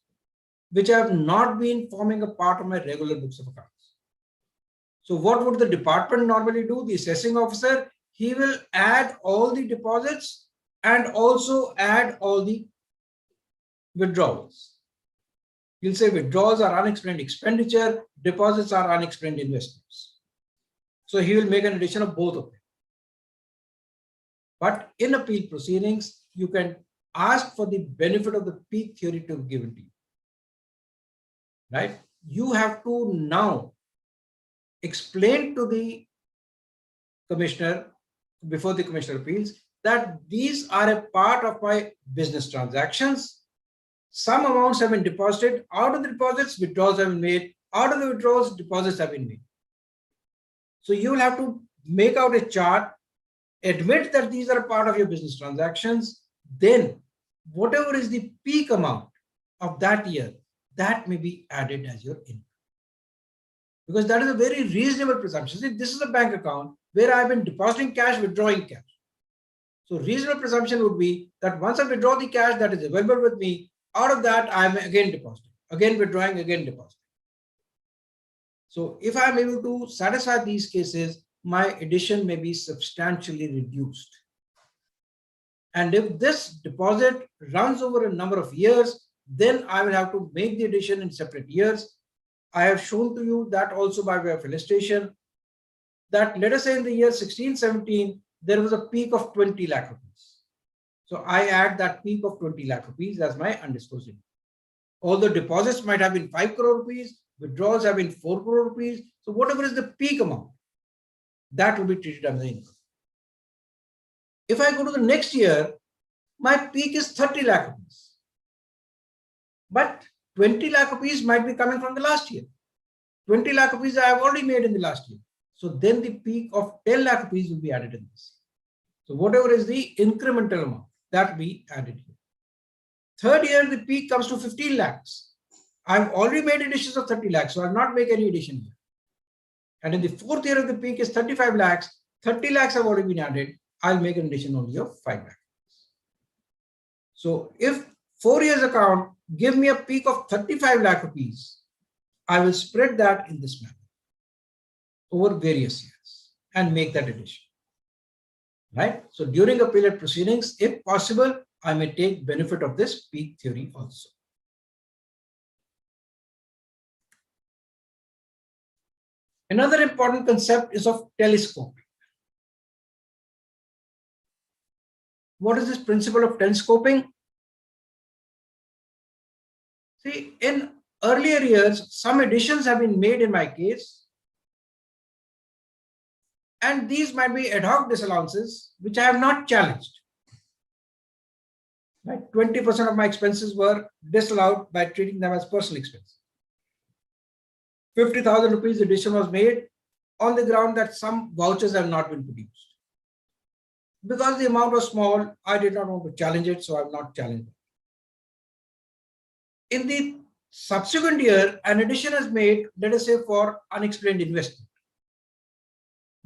which have not been forming a part of my regular books of accounts. So what would the department normally do? The assessing officer, he will add all the deposits and also add all the withdrawals. He'll say withdrawals are unexplained expenditure, deposits are unexplained investments. So he will make an addition of both of them. But in appeal proceedings, you can ask for the benefit of the peak theory to be given to you. Right? You have to now explain to the commissioner before the commissioner appeals that these are a part of my business transactions. Some amounts have been deposited. Out of the deposits, withdrawals have been made. Out of the withdrawals, deposits have been made. So you will have to make out a chart, admit that these are a part of your business transactions. Then whatever is the peak amount of that year, that may be added as your income. Because that is a very reasonable presumption. See, this is a bank account where I've been depositing cash, withdrawing cash. So reasonable presumption would be that once I withdraw the cash that is available with me, out of that I'm again depositing, again withdrawing, again depositing. So if I'm able to satisfy these cases, my addition may be substantially reduced. And if this deposit runs over a number of years, then I will have to make the addition in separate years. I have shown to you that also by way of illustration, that let us say in the year 16-17, there was a peak of 20 lakh rupees. So I add that peak of 20 lakh rupees as my undisclosed income. Although deposits might have been 5 crore rupees, withdrawals have been 4 crore rupees. So whatever is the peak amount, that will be treated as income. If I go to the next year, my peak is 30 lakh rupees. But 20 lakh rupees might be coming from the last year. 20 lakh rupees I have already made in the last year. So then the peak of 10 lakh rupees will be added in this. So whatever is the incremental amount, that will be added here. Third year, the peak comes to 15 lakhs. I've already made additions of 30 lakhs, so I'll not make any addition here. And in the fourth year of the peak is 35 lakhs, 30 lakhs have already been added. I'll make an addition only of 5 lakhs. So if 4 years account give me a peak of 35 lakh rupees, I will spread that in this manner over various years and make that addition. Right? So during appellate proceedings, if possible, I may take benefit of this peak theory also. Another important concept is of telescoping. What is this principle of telescoping? See, in earlier years, some additions have been made in my case, and these might be ad hoc disallowances, which I have not challenged. Right? 20% of my expenses were disallowed by treating them as personal expenses. 50,000 rupees addition was made on the ground that some vouchers have not been produced. Because the amount was small, I did not want to challenge it, so I have not challenged it. In the subsequent year, an addition is made, let us say, for unexplained investment.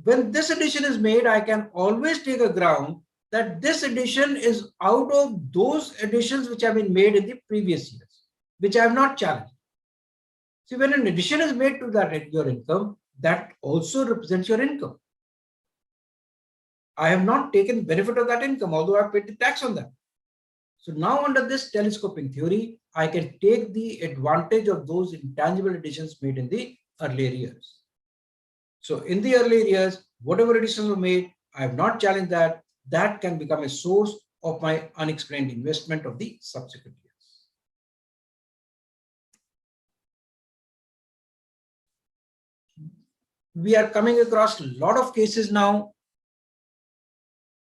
When this addition is made, I can always take a ground that this addition is out of those additions which have been made in the previous years, which I have not challenged. See, when an addition is made to that your income, that also represents your income. I have not taken benefit of that income, although I have paid the tax on that. So now under this telescoping theory, I can take the advantage of those intangible additions made in the earlier years. So in the earlier years, whatever additions were made, I have not challenged that. That can become a source of my unexplained investment of the subsequent years. We are coming across a lot of cases now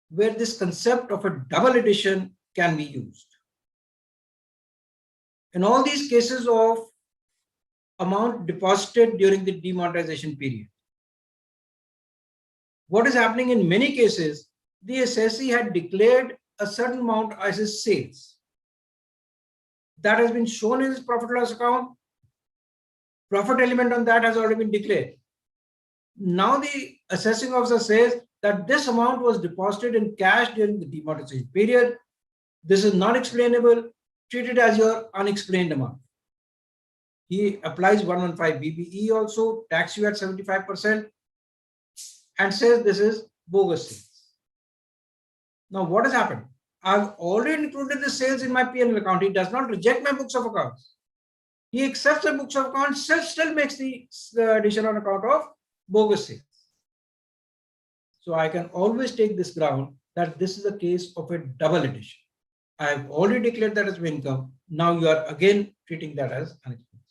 where this concept of a double addition can be used. In all these cases of amount deposited during the demonetization period, what is happening in many cases, the assessee had declared a certain amount as his sales. That has been shown in his profit loss account. Profit element on that has already been declared. Now the assessing officer says that this amount was deposited in cash during the demonetization period. This is not explainable. Treat it as your unexplained amount. He applies 115 BBE also, tax you at 75%, and says this is bogus sales. Now what has happened? I've already included the sales in my P&L account. He does not reject my books of accounts. He accepts the books of accounts, still makes the addition on account of bogus sales. So I can always take this ground that this is a case of a double addition. I have already declared that as my income. Now you are again treating that as unexplained.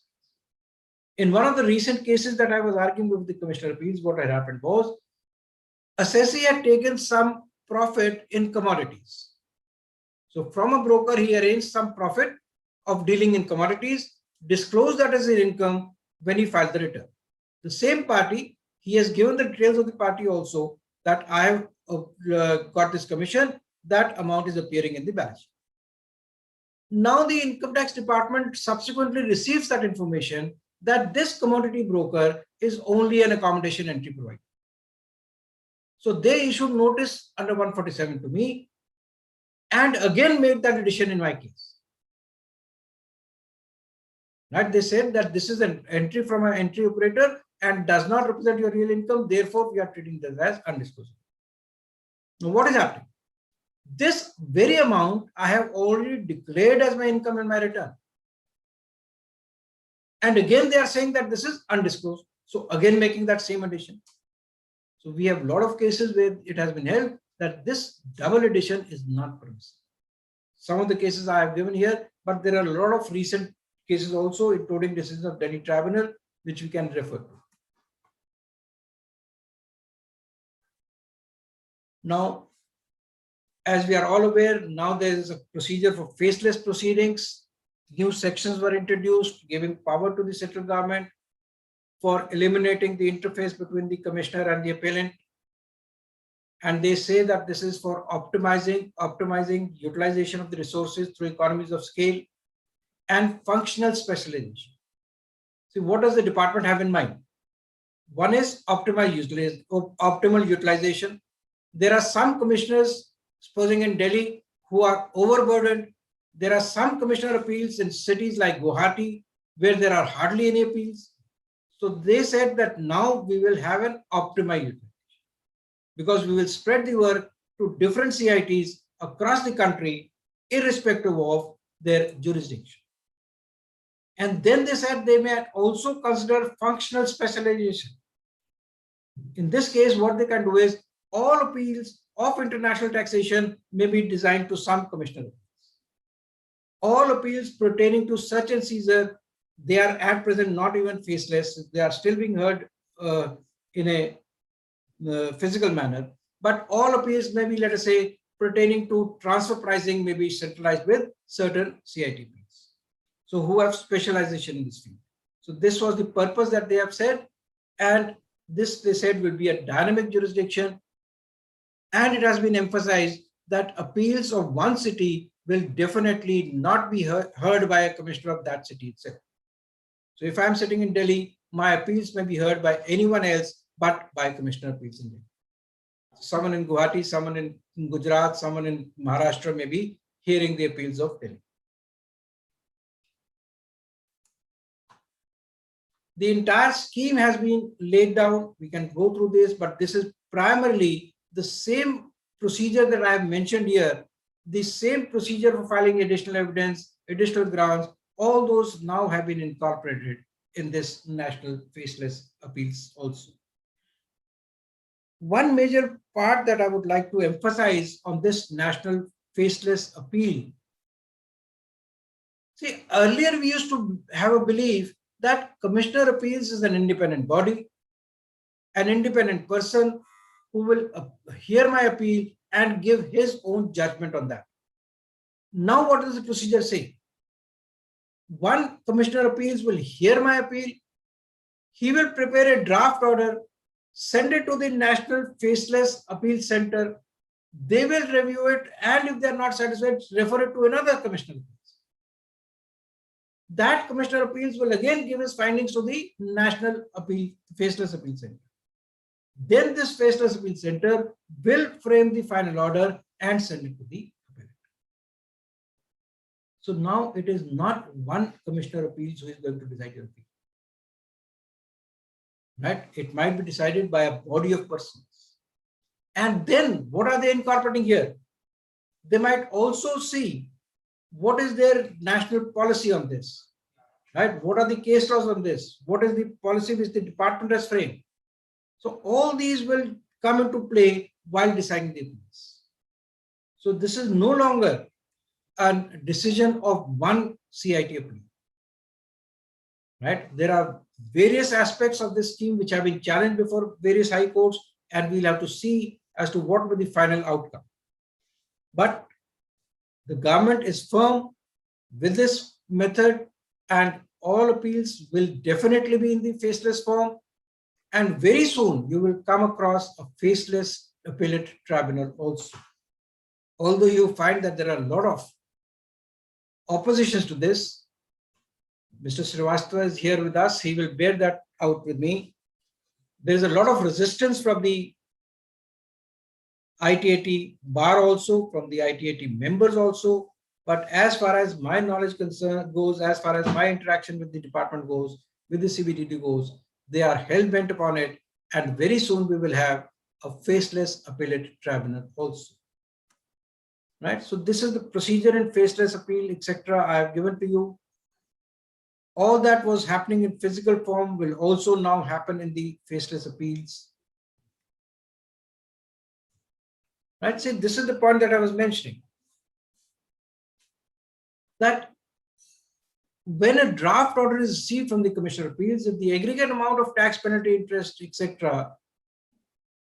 In one of the recent cases that I was arguing with the Commissioner of Appeals, what had happened was assessee had taken some profit in commodities. So from a broker, he arranged some profit of dealing in commodities, disclosed that as his income when he filed the return. The same party, he has given the details of the party also that I have got this commission, that amount is appearing in the balance sheet. Now the income tax department subsequently receives that information that this commodity broker is only an accommodation entry provider. So they issued notice under 147 to me and again made that addition in my case. Right? They said that this is an entry from an entry operator and does not represent your real income. Therefore, we are treating this as undisclosed. Now, what is happening? This very amount I have already declared as my income in my return. And again, they are saying that this is undisclosed. So again, making that same addition. So we have a lot of cases where it has been held that this double addition is not permissible. Some of the cases I have given here, but there are a lot of recent cases also, including decisions of Delhi Tribunal, which we can refer to. Now, as we are all aware, now there is a procedure for faceless proceedings. New sections were introduced, giving power to the central government for eliminating the interface between the commissioner and the appellant. And they say that this is for optimizing utilization of the resources through economies of scale and functional specialization. See, what does the department have in mind? One is optimal utilization. There are some commissioners, supposing in Delhi, who are overburdened. There are some commissioner appeals in cities like Guwahati, where there are hardly any appeals. So they said that now we will have an optimal utilization because we will spread the work to different CITs across the country, irrespective of their jurisdiction. And then they said they may also consider functional specialization. In this case, what they can do is all appeals of international taxation may be designed to some commissioner. All appeals pertaining to search and seizure, they are at present not even faceless. They are still being heard in a physical manner. But all appeals may be, let us say, pertaining to transfer pricing may be centralized with certain CITPs. So who have specialization in this field. So this was the purpose that they have said. And this, they said, will be a dynamic jurisdiction. And it has been emphasized that appeals of one city will definitely not be heard by a commissioner of that city itself. So if I'm sitting in Delhi, my appeals may be heard by anyone else, but by Commissioner Appeals in Delhi. Someone in Guwahati, someone in Gujarat, someone in Maharashtra may be hearing the appeals of Delhi. The entire scheme has been laid down. We can go through this, but this is primarily the same procedure that I have mentioned here, the same procedure for filing additional evidence, additional grounds, all those now have been incorporated in this National Faceless Appeals also. One major part that I would like to emphasize on this National Faceless Appeal. See, earlier we used to have a belief that Commissioner Appeals is an independent body, an independent person who will hear my appeal and give his own judgment on that. Now, what does the procedure say? One Commissioner Appeals will hear my appeal. He will prepare a draft order, send it to the National Faceless Appeal Center. They will review it, and if they are not satisfied, refer it to another Commissioner Appeals. That Commissioner Appeals will again give his findings to the National Faceless Appeal Center. Then this Faceless Appeal Center will frame the final order and send it to the appellate. So now it is not one Commissioner Appeals who is going to decide your appeal. Right? It might be decided by a body of persons. And then what are they incorporating here? They might also see what is their national policy on this, right? What are the case laws on this? What is the policy which the department has framed? So all these will come into play while deciding the appeals. So this is no longer a decision of one CIT appeal, right? There are various aspects of this scheme which have been challenged before various high courts, and we'll have to see as to what will be the final outcome. But the government is firm with this method, and all appeals will definitely be in the faceless form. And very soon you will come across a faceless appellate tribunal also. Although you find that there are a lot of oppositions to this, Mr. Srivastava is here with us. He will bear that out with me. There is a lot of resistance from the ITAT bar also, from the ITAT members also. But as far as my knowledge goes, as far as my interaction with the department goes, with the CBDT goes, they are hell-bent upon it. And very soon we will have a faceless appellate tribunal also. Right? So this is the procedure in faceless appeal, etc. I have given to you. All that was happening in physical form will also now happen in the faceless appeals. Right? See, this is the point that I was mentioning. That when a draft order is received from the Commissioner of Appeals, if the aggregate amount of tax penalty, interest, etc.,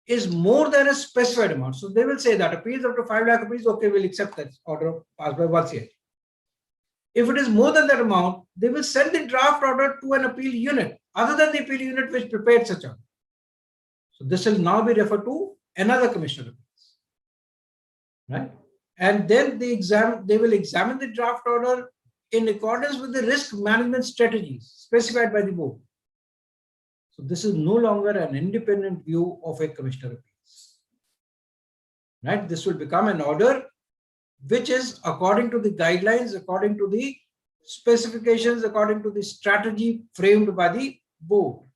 is more than a specified amount, so they will say that appeals up to 5 lakh rupees, okay, we'll accept that order passed by one CIT. If it is more than that amount, they will send the draft order to an appeal unit, other than the appeal unit which prepared such order. So this will now be referred to another Commissioner of Appeals, right? And then they will examine the draft order in accordance with the risk management strategies specified by the board. So this is no longer an independent view of a Commissioner of Appeals, right? This will become an order which is according to the guidelines, according to the specifications, according to the strategy framed by the board.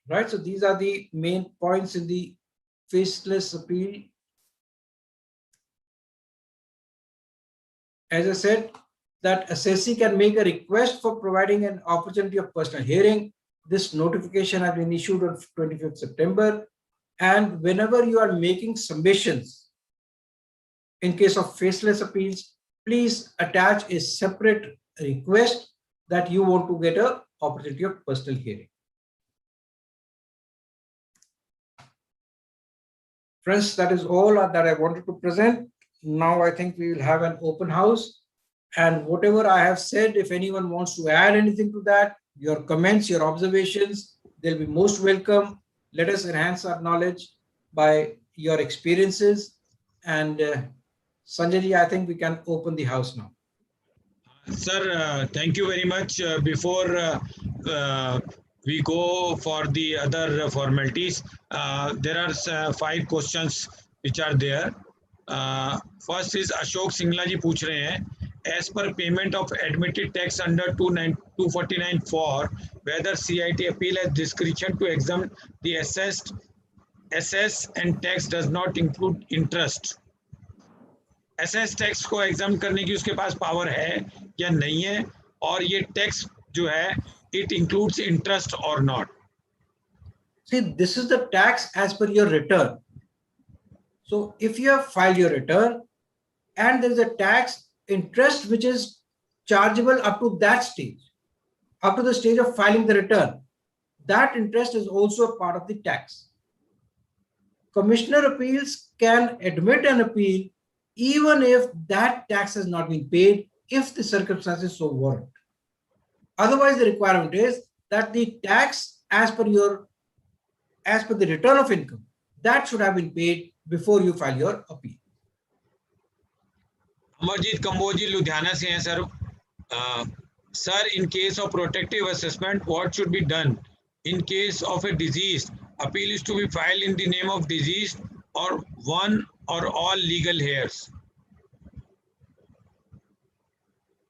Right, so these are the main points in the faceless appeal. As I said, that assessee can make a request for providing an opportunity of personal hearing. This notification has been issued on 25th September. And whenever you are making submissions, in case of faceless appeals, please attach a separate request that you want to get an opportunity of personal hearing. Friends, that is all that I wanted to present. Now I think we will have an open house, and whatever I have said, if anyone wants to add anything to that, your comments, your observations, they'll be most welcome. Let us enhance our knowledge by your experiences. And Sanjay ji, I think we can open the house now. Sir, thank you very much. Before we go for the other formalities, there are 5 questions which are there. First is Ashok Singla ji पूछ रहे हैं, as per payment of admitted tax under 249(4), whether CIT appeal has discretion to exempt the assess and tax does not include interest. SS tax को exam करने की उसके पास power है या नहीं है, और ये टैक्स जो है इट इंक्लूड्स इंटरेस्ट और not. See, this is the tax as per your return. So if you have filed your return and there is a tax interest which is chargeable up to that stage, up to the stage of filing the return, that interest is also a part of the tax. Commissioner appeals can admit an appeal even if that tax has not been paid, if the circumstances so warrant. Otherwise, the requirement is that the tax as per the return of income, that should have been paid before you file your appeal. Amarjeet Kamboji Ludhiana से हैं sir. Sir, in case of protective assessment, what should be done? In case of a deceased, appeal is to be filed in the name of deceased or one or all legal heirs.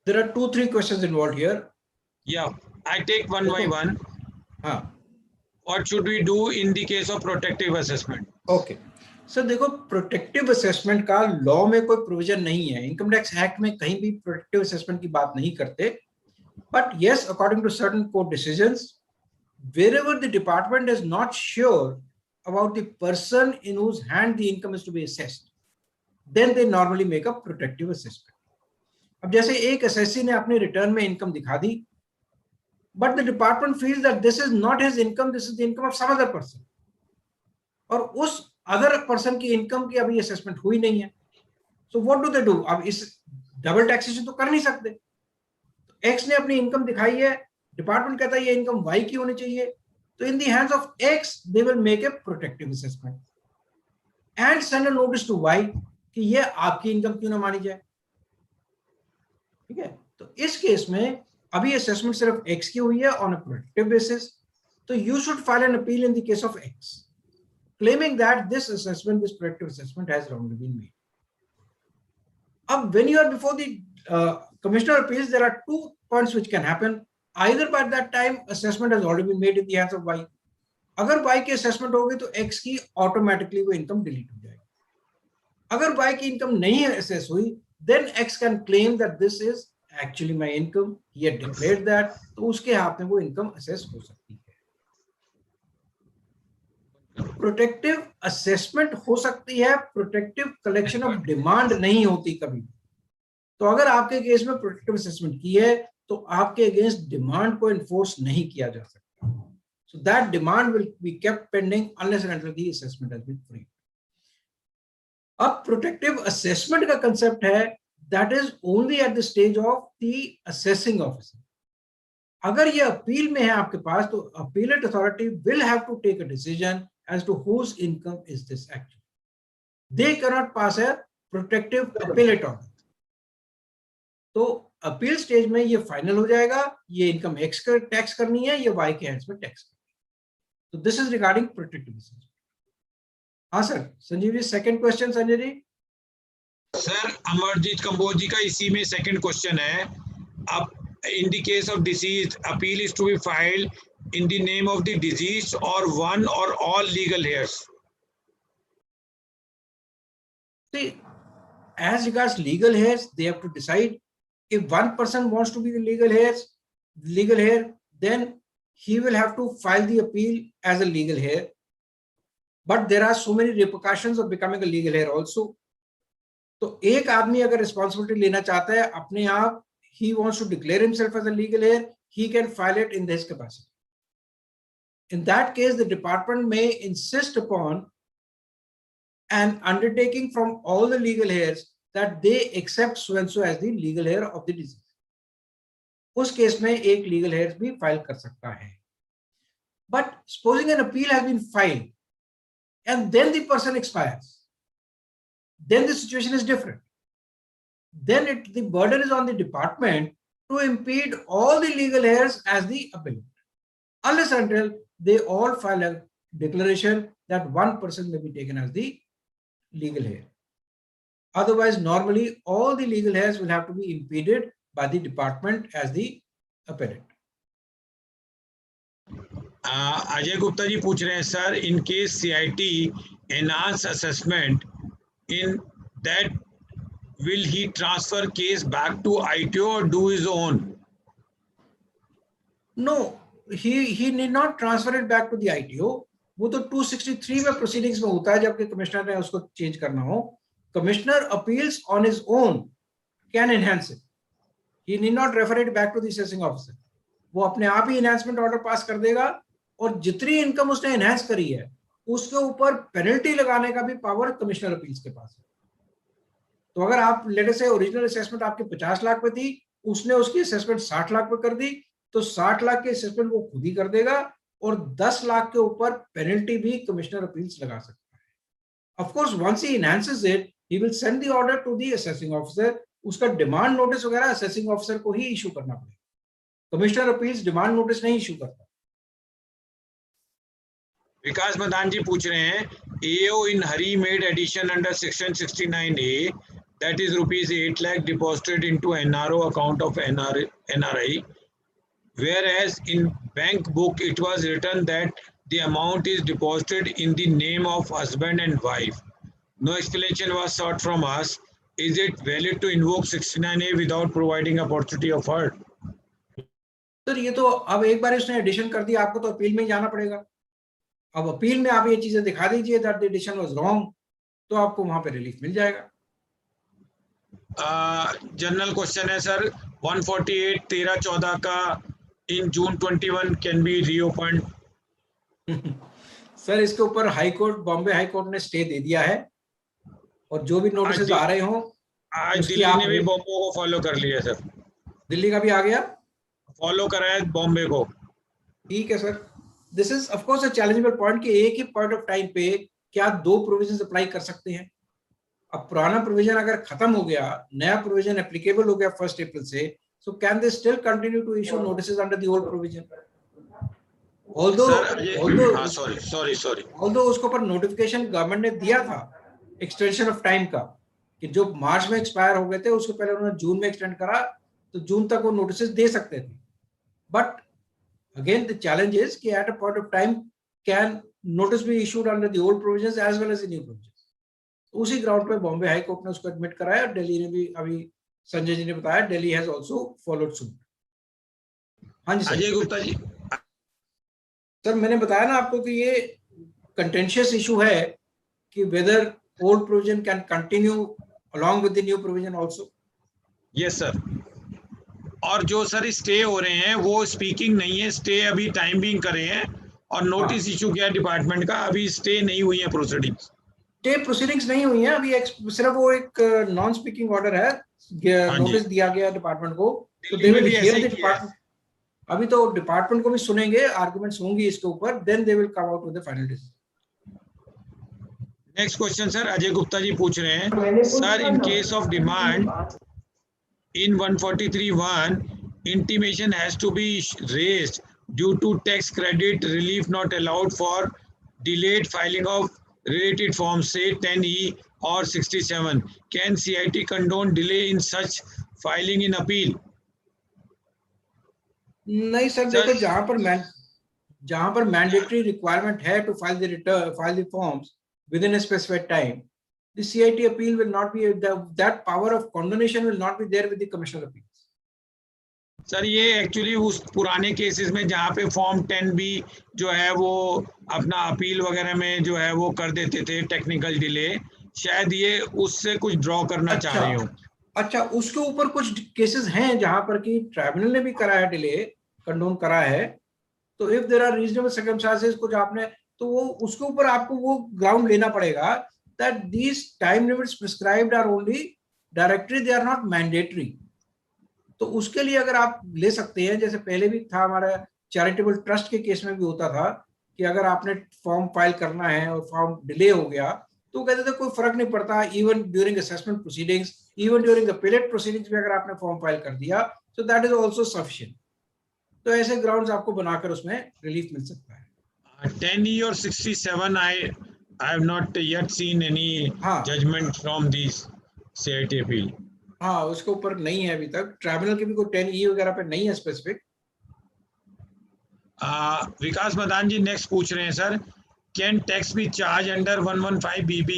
There are 2-3 questions involved here. Yeah, I take one by one. What should we do in the case of protective assessment? Okay. Sir देखो, protective assessment का law में कोई provision नहीं है. Income tax act में कहीं भी protective assessment की बात नहीं करते. But yes, according to certain court decisions, wherever the department is not sure about the person in whose hand the income is to be assessed, then they normally make a protective assessment. अब जैसे एक assessee ने अपने return में income दिखा दी, but the department feels that this is not his income, this is the income of some other person, और उस other person की इनकम की अभी असेसमेंट हुई नहीं है. So what do they do? अब इस डबल टैक्सेशन तो कर नहीं सकते. एक्स ने अपनी इनकम दिखाई है, डिपार्टमेंट कहता है ये इनकम वाई की होनी चाहिए, तो in the hands of X they will make a protective assessment and send a notice to Y कि ये आपकी इनकम क्यों ना मानी जाए. ठीक है, तो इस केस में अभी असेसमेंट सिर्फ एक्स की हुई है ऑन अ प्रोटेक्टिव बेसिस, तो you should file an appeal in the case of x claiming that this assessment, this protective assessment has wrongly been made. When you are before the Commissioner of Appeals, there are 2 points which can happen. Either by that time assessment has already been made in the hands of Y. अगर Y की assessment होगी तो X की automatically वो income delete हो जाएगी. अगर Y की income नहीं assess हुई, then X can claim that this is actually my income. He had declared that, तो उसके हाथ में वो income assess हो सकती है. प्रोटेक्टिव असेसमेंट हो सकती है, प्रोटेक्टिव कलेक्शन ऑफ डिमांड नहीं होती कभी. तो अगर आपके केस में प्रोटेक्टिव असेसमेंट की है तो आपके अगेंस्ट डिमांड को एनफोर्स नहीं किया जा सकता. So that demand will be kept pending unless and until the assessment has been free. अब प्रोटेक्टिव असेसमेंट का कांसेप्ट है that is only at the stage of the assessing officer. अगर ये अपील में है आपके पास, तो appellate authority will have to take a decision as to whose income is this actually. They cannot pass a protective appellate order. तो appeal stage में ये फाइनल हो जाएगा, ये इनकम एक्स का टैक्स करनी है, ये वाई के हैंड्स में टैक्स करनी है. तो this is regarding protective assessment. हाँ sir, Sanjeev ji, second question. Sanjay ji. Sir, Amarjeet Kamboj जी का इसी में सेकंड क्वेश्चन है. अब in the case of deceased, appeal is to be filed in the name of the deceased or one or all legal heirs. See, as regards legal heirs, they have to decide. If one person wants to be the legal heir, then he will have to file the appeal as a legal heir. But there are so many repercussions of becoming a legal heir also. तो एक आदमी अगर responsibility लेना चाहता है अपने आप, he wants to declare himself as a legal heir, he can file it in this capacity. In that case, the department may insist upon an undertaking from all the legal heirs that they accept so and so as the legal heir of the deceased. उस case में एक legal heir भी file कर सकता है. But supposing an appeal has been filed and then the person expires, then the situation is different. Then the burden is on the department to impede all the legal heirs as the appellant, unless until they all file a declaration that one person may be taken as the legal heir. Otherwise, normally all the legal heirs will have to be impeded by the department as the appellant. Ajay Gupta ji पूछ रहे हैं sir, in case CIT enhance assessment, in that will he transfer case back to ITO or do his own? No, he need not transfer it back to the ITO. वो तो 263 में proceedings में होता है, जबकि कमिश्नर ने उसको change करना हो. Commissioner appeals on his own can enhance it. He need not refer it back to the assessing officer. वो अपने आप ही एनहांसमेंट ऑर्डर पास कर देगा, और जितनी इनकम उसने एनहांस करी है उसके ऊपर पेनल्टी लगाने का भी पावर कमिश्नर अपील्स के पास है. तो अगर आप लेटर से ओरिजिनल असेसमेंट आपकी 50 लाख पे थी, उसने उसकी असेसमेंट 60 लाख पे कर दी, तो 60 लाख की असेसमेंट वो खुद ही कर देगा, और 10 लाख के ऊपर पेनल्टी भी कमिश्नर अपील्स लगा सकता है. Of course once he enhances it, he will send the order to the assessing officer. उसका डिमांड नोटिस वगैरह असेसिंग ऑफिसर को ही इशू करना पड़ेगा. कमिश्नर अपील्स डिमांड नोटिस नहीं इशू करता. विकास मदान जी पूछ रहे हैं, AO in Hari made addition under section 69A, that is rupees 8 lakh deposited into NRO account of NRI, whereas in bank book it was written that the amount is deposited in the name of husband and wife. No explanation was sought from us. Is it valid to invoke 69A without providing opportunity of hurt? Sir ये तो अब एक बार इसने addition कर दिया, आपको तो appeal में ही जाना पड़ेगा. अब अपील में आप ये चीजें दिखा दीजिए that the addition was wrong, तो आपको वहां पे रिलीफ मिल जाएगा. जनरल क्वेश्चन है सर, 148 13-14 का इन जून 21 कैन बी रीओपन. सर इसके ऊपर high court, Bombay high court ने स्टे दे दिया है, और जो भी नोटिस आ रहे हो आज दिल्ली ने भी बॉम्बे को फॉलो कर लिया सर. दिल्ली का भी आ गया, फॉलो करा है बॉम्बे को. ठीक है sir. This is of course a challengeable point कि एक ही पॉइंट ऑफ टाइम पे क्या दो प्रोविजंस अप्लाई कर सकते हैं. अब पुराना प्रोविजन अगर खत्म हो गया, नया प्रोविजन एप्लीकेबल हो गया 1 अप्रैल से, so can they still continue to issue notices under the old provision? Although उसके ऊपर नोटिफिकेशन गवर्नमेंट ने दिया था एक्सटेंशन ऑफ टाइम का, कि जो मार्च में एक्सपायर हो गए थे उसको पहले उन्होंने जून में एक्सटेंड करा, तो जून तक वो नोटिस दे सकते थे. But again the challenge is कि at a point of time can notice be issued under the old provisions as well as the new provisions. उसी ग्राउंड पे बॉम्बे हाई कोर्ट ने उसको एडमिट कराया, और दिल्ली ने भी, अभी संजय जी ने बताया, Delhi has also followed suit. हाँ जी अजय गुप्ता जी. सर मैंने बताया ना आपको कि ये कंटेंशियस इशू है कि whether old provision can continue along with the new provision also. Yes sir. और जो सर स्टे हो रहे हैं वो स्पीकिंग नहीं है, स्टे अभी टाइम बीइंग कर रहे हैं, और नोटिस इशू किया डिपार्टमेंट का, अभी स्टे नहीं हुई है प्रोसीडिंग्स. स्टे प्रोसीडिंग्स नहीं हुई है अभी, सिर्फ वो एक नॉन स्पीकिंग ऑर्डर है, नोटिस दिया गया डिपार्टमेंट को. तो they will hear the department. अभी तो डिपार्टमेंट को भी सुनेंगे, आर्गुमेंट्स होंगी इसके ऊपर, then they will come out with the final decision. Next question sir, Ajay Gupta ji पूछ रहे हैं, sir in case of demand in 143(1), intimation has to be raised due to tax credit relief not allowed for delayed filing of related forms, say 10E or 67. Can CIT condone delay in such filing in appeal? नहीं sir, देखो जहां पर mandatory requirement है to file the forms within a specified time, the CIT appeal will not be, that power of condonation will not be there with the commissioner appeals. Sir ये actually उस पुराने cases में जहाँ पे form 10B जो है वो अपना अपील वगैरह में जो है वो कर देते थे टेक्निकल डिले, शायद ये उससे कुछ ड्रॉ करना चाह रहे हो. अच्छा, उसके ऊपर कुछ केसेस हैं जहां पर कि ट्राइब्यूनल ने भी करा है डिले, कंडोन करा है. तो if there are reasonable circumstances, कुछ आपने, तो वो उसके ऊपर आपको वो ग्राउंड लेना पड़ेगा that these time limits prescribed are only directory, they are not mandatory. तो उसके लिए अगर आप ले सकते हैं, जैसे पहले भी था हमारा चैरिटेबल ट्रस्ट के केस में भी होता था कि अगर आपने फॉर्म फाइल करना है और फॉर्म डिले हो गया तो कहते थे कोई फर्क नहीं पड़ता, even during assessment proceedings, even during appellate proceedings में अगर आपने फॉर्म फाइल कर दिया So that is also sufficient. तो ऐसे ग्राउंड्स आपको बनाकर उसमें रिलीफ मिल सकता है. 10E or 67, I have not yet seen any हाँ. judgment from these CIT appeal. हाँ, उसके ऊपर नहीं है अभी तक. ट्राइब्यूनल की भी कोई 10E वगैरह पे नहीं है स्पेसिफिक. विकास मदान जी नेक्स्ट पूछ रहे हैं sir, can tax be charged under 115 BB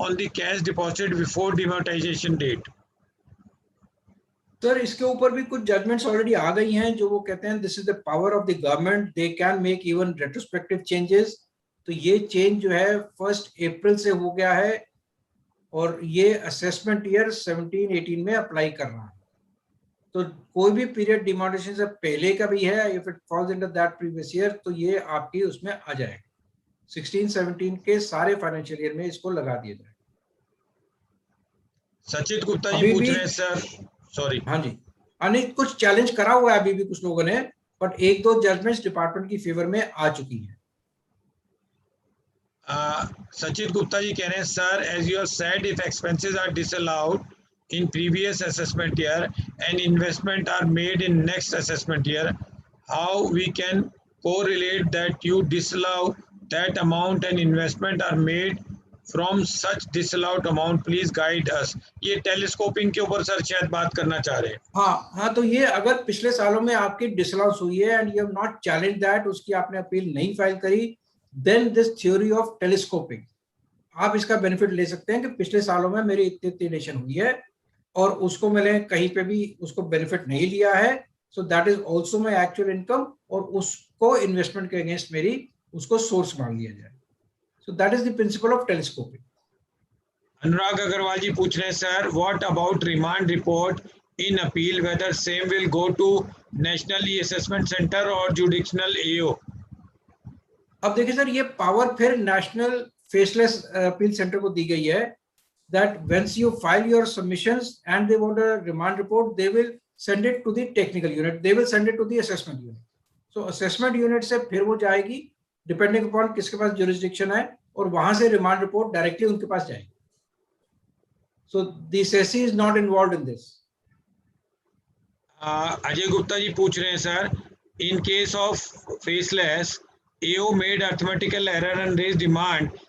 on the cash deposit before demonetisation date? Sir इसके ऊपर भी कुछ जजमेंट्स ऑलरेडी आ गई हैं जो वो कहते हैं this is the power of the government, they can make even retrospective changes. तो ये चेंज जो है 1 अप्रैल से हो गया है और ये असेसमेंट ईयर 17-18 में अप्लाई कर रहा है. तो कोई भी पीरियड डिमोनेटाइजेशन से पहले का भी है, if it falls under that previous year, तो ये आपकी उसमें आ जाएगा. 16-17 के सारे फाइनेंशियल ईयर में इसको लगा दिया जाएगा. सचित गुप्ता जी पूछ रहे हैं सर, सॉरी. हाँ जी, अनिल कुछ चैलेंज करा हुआ है अभी भी कुछ लोगों ने, बट 1-2 जजमेंट्स डिपार्टमेंट की फेवर में आ चुकी हैं. सचित गुप्ता जी कह रहे हैं sir, as you said if expenses are disallowed in previous assessment year and investment are made in next assessment year, how we can correlate that you disallow that amount and investment are made from such disallowed amount? Please guide us. ये telescoping के ऊपर sir शायद बात करना चाह रहे हैं. हाँ, तो ये अगर पिछले सालों में आपकी डिसअलाउंस हुई है and you have not challenge that, उसकी आपने अपील नहीं फाइल करी, then this theory of telescoping आप इसका बेनिफिट ले सकते हैं कि पिछले सालों में मेरी इतनी नेशन हुई है और उसको मैंने कहीं पे भी उसको बेनिफिट नहीं लिया है, सो that is also my actual income, और उसको इन्वेस्टमेंट के अगेंस्ट मेरी उसको सोर्स मान लिया जाए. So that is the principle of telescoping. Anurag Agarwal ji पूछ रहे हैं sir, what about remand report in appeal, whether same will go to national e assessment centre or judicial AO? अब देखिए सर, ये पावर फिर नेशनल फेसलेस अपील सेंटर को दी गई है, that once you file your submissions and they want a remand report, they will send it to the technical unit, they will send it to the assessment unit. So assessment unit से फिर वो जाएगी depending upon किसके पास jurisdiction है, और वहां से remand report directly उनके पास जाएगी. So the SSC is not involved in this. Ajay Gupta ji पूछ रहे हैं sir, in case of faceless, AO made arithmetical error and raised demand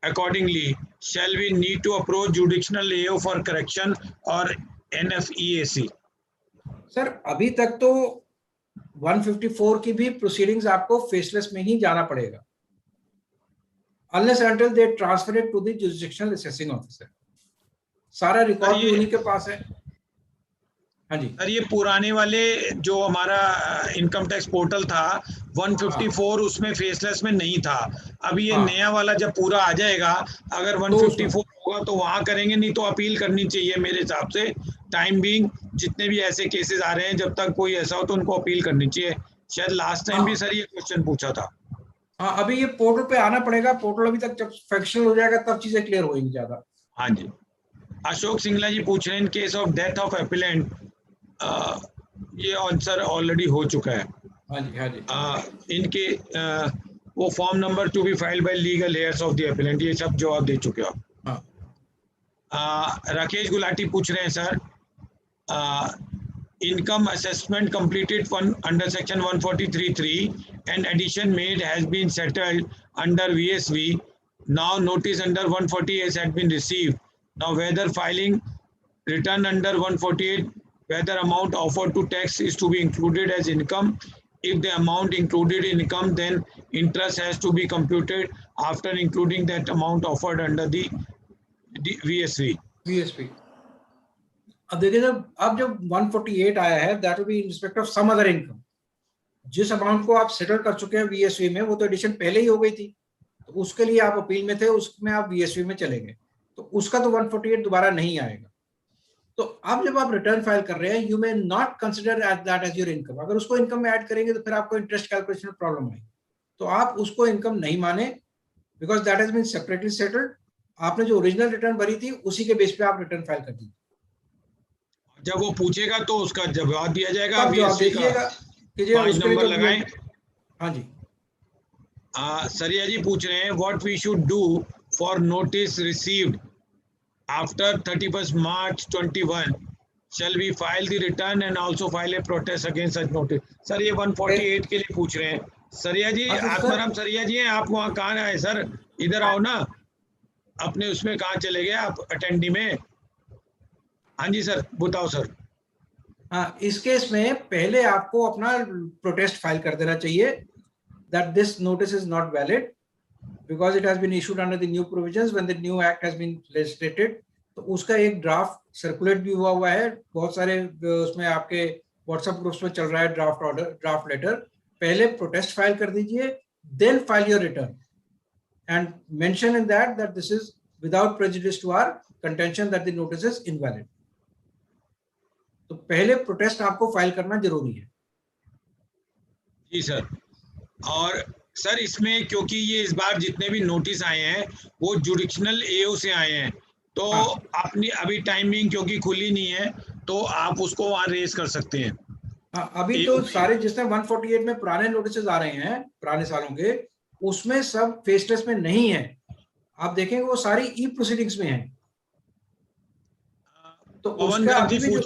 accordingly, shall we need to approach jurisdictional AO for correction or NFEAC? Sir अभी तक तो 154 की भी proceedings आपको faceless में ही जाना पड़ेगा, unless until they transfer it to the jurisdictional assessing officer. सारा रिकॉर्ड भी उन्हीं के पास है. हाँ जी सर, ये पुराने वाले जो हमारा इनकम टैक्स पोर्टल था 154 उसमें फेसलेस में नहीं था. अभी ये नया वाला जब पूरा आ जाएगा, अगर 154 होगा तो वहां करेंगे, नहीं तो अपील करनी चाहिए मेरे हिसाब से. टाइम बीइंग जितने भी ऐसे केसेस आ रहे हैं, जब तक कोई ऐसा हो तो उनको अपील करनी चाहिए. शायद लास्ट टाइम भी सर ये क्वेश्चन पूछा था. हाँ, अभी ये पोर्टल पे आना पड़ेगा. पोर्टल अभी तक जब फंक्शनल हो जाएगा तब चीजें क्लियर होंगी ज्यादा. हाँ जी. अशोक सिंगला जी पूछ रहे हैं, in case of death of appellant, ये आंसर ऑलरेडी हो चुका है. हाँ जी. इनके वो form number to be filed by legal hairs of the appellant, ये सब जवाब दे चुके हो. राकेश गुलाटी पूछ रहे हैं sir, income assessment completed under section 143(3) and addition made has been settled under VSV. Now notice under 148 had been received. Now whether filing return under 148, whether amount offered to tax is to be included as income. If the amount included in income, then interest has to be computed after including that amount offered under the VSV. अब देखिए sir, अब जब 148 आया है, that will be in respect of some other income. जिस amount को आप settle कर चुके हैं VSV में, वो तो एडिशन पहले ही हो गई थी, तो उसके लिए आप अपील में थे, उसमें आप VSV में चले गए, तो उसका तो 148 दोबारा नहीं आएगा. तो अब जब आप रिटर्न फाइल कर रहे हैं, you may not consider that as your income. अगर उसको इनकम में ऐड करेंगे तो फिर आपको इंटरेस्ट कैलकुलेशन में प्रॉब्लम आएगी. तो आप उसको इनकम नहीं माने, because that has been separately settled. आपने जो ओरिजिनल रिटर्न भरी थी उसी के बेस पे आप रिटर्न फाइल कर दीजिए. जब वो पूछेगा तो उसका जवाब दिया जाएगा. आप जवाब दीजिएगा कि जी उसके लिए लगाएं. हाँ जी. सरिया जी पूछ रहे हैं, what we should do for notice received after 31 March 21 shall we file the return and also file a protest against such notice? Sir ये 148 के लिए पूछ रहे हैं। सरिया जी, हाँ, तो सर- आत्माराम सरिया जी हैं, आप वहाँ कहाँ आए सर? इधर आओ ना, अपने उसमें कहाँ चले गए आप अटेंडी में? हाँ जी सर, बताओ सर। हाँ, इस केस में पहले आपको अपना प्रोटेस्ट फाइल कर देना चाहिए that this notice is not valid because it has been issued under the new provisions when the new act has been legislated। तो उसका एक ड्राफ्ट सर्कुलेट भी हुआ है, बहुत सारे उसमें आपके व्हाट्सएप ग्रुप्स में चल रहा है ड्राफ्ट ऑर्डर, ड्राफ्ट लेटर। पहले प्रोटेस्ट फाइल कर दीजिए, then file your return and mention in that that this is without prejudice to our contention that the notice is invalid. तो पहले प्रोटेस्ट आपको फाइल करना जरूरी है। जी सर। और सर इसमें क्योंकि ये इस बार जितने भी नोटिस आए हैं वो जुडिशनल एओ से आए हैं, तो अपनी अभी टाइमिंग क्योंकि खुली नहीं है तो आप उसको वहाँ रेज कर सकते हैं। हाँ, अभी तो सारे जिसमें 148 में पुराने नोटिस आ रहे हैं पुराने सालों के, उसमें सब फेसलेस में नहीं है। आप देखेंगे वो सारी ई प्रोसीडिंग्स में है। तो उसका अभी भी जो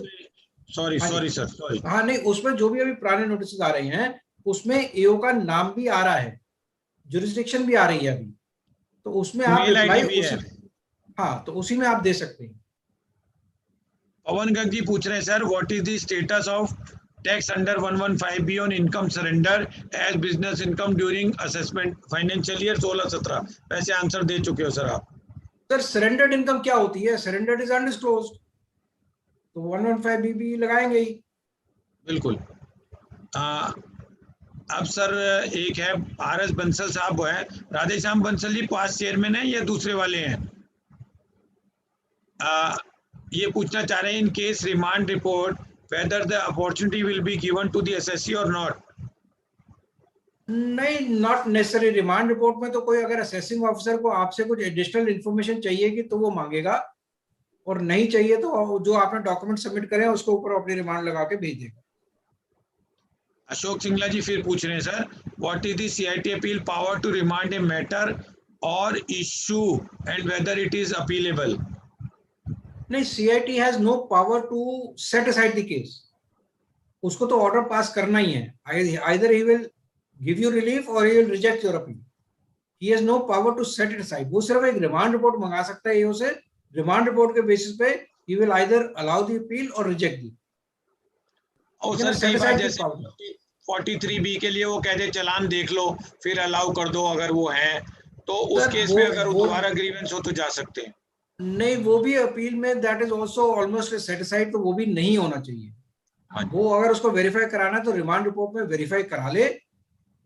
सॉरी सर, सॉरी। हाँ नहीं, उसमें जो भी अभी पुराने नोटिस आ रहे हैं उसमें एओ का नाम भी आ रहा है, जुरिस्डिक्शन भी आ रही है अभी, तो उसमें आप रिप्लाई हाँ तो उसी में आप दे सकते हैं। पवन गर्ग जी पूछ रहे हैं sir, what is the status of tax under 115B on income surrender as business income during assessment financial year 16-17? वैसे आंसर दे चुके हो सर आप। सर सरेंडर्ड इनकम क्या होती है? सरेंडर्ड इज अनडिस्क्लोज्ड, तो 115B लगाएंगे ही। बिल्कुल। अब सर एक है RS बंसल साहब, वो है राधे श्याम बंसल जी, पास चेयरमैन है या दूसरे वाले हैं? ये पूछना चाह रहे हैं, in case remand report whether the opportunity will be given to the SSC और नॉट? नहीं, नॉट नेसेसरी। रिमांड रिपोर्ट में तो कोई अगर असेसिंग ऑफिसर को आपसे कुछ एडिशनल इंफॉर्मेशन चाहिएगी तो वो मांगेगा, और नहीं चाहिए तो जो आपने डॉक्यूमेंट सबमिट करे उसके ऊपर अपनी रिमांड लगा के भेज देगा। अशोक सिंगला जी फिर पूछ रहे हैं sir, what is the CIT appeal power to remand a matter or issue and whether it is appealable? नहीं, CIT has no power to set aside the case. उसको तो ऑर्डर पास करना ही है, either he will give you relief or he will reject your appeal. He has no power to set it aside. वो सिर्फ एक remand report मंगा सकता है एओ से, रिमांड रिपोर्ट के बेसिस पे he will either allow the appeal और रिजेक्ट दी। और सर कई बार जैसे 43B के लिए वो कहते चलान देख लो फिर अलाउ कर दो अगर वो है, तो उस केस में अगर दोबारा ग्रीवेंस हो तो जा सकते हैं। नहीं, वो भी अपील में that is also almost satisfied, तो वो भी नहीं होना चाहिए। वो अगर उसको वेरीफाई कराना है तो रिमांड रिपोर्ट में वेरीफाई करा ले,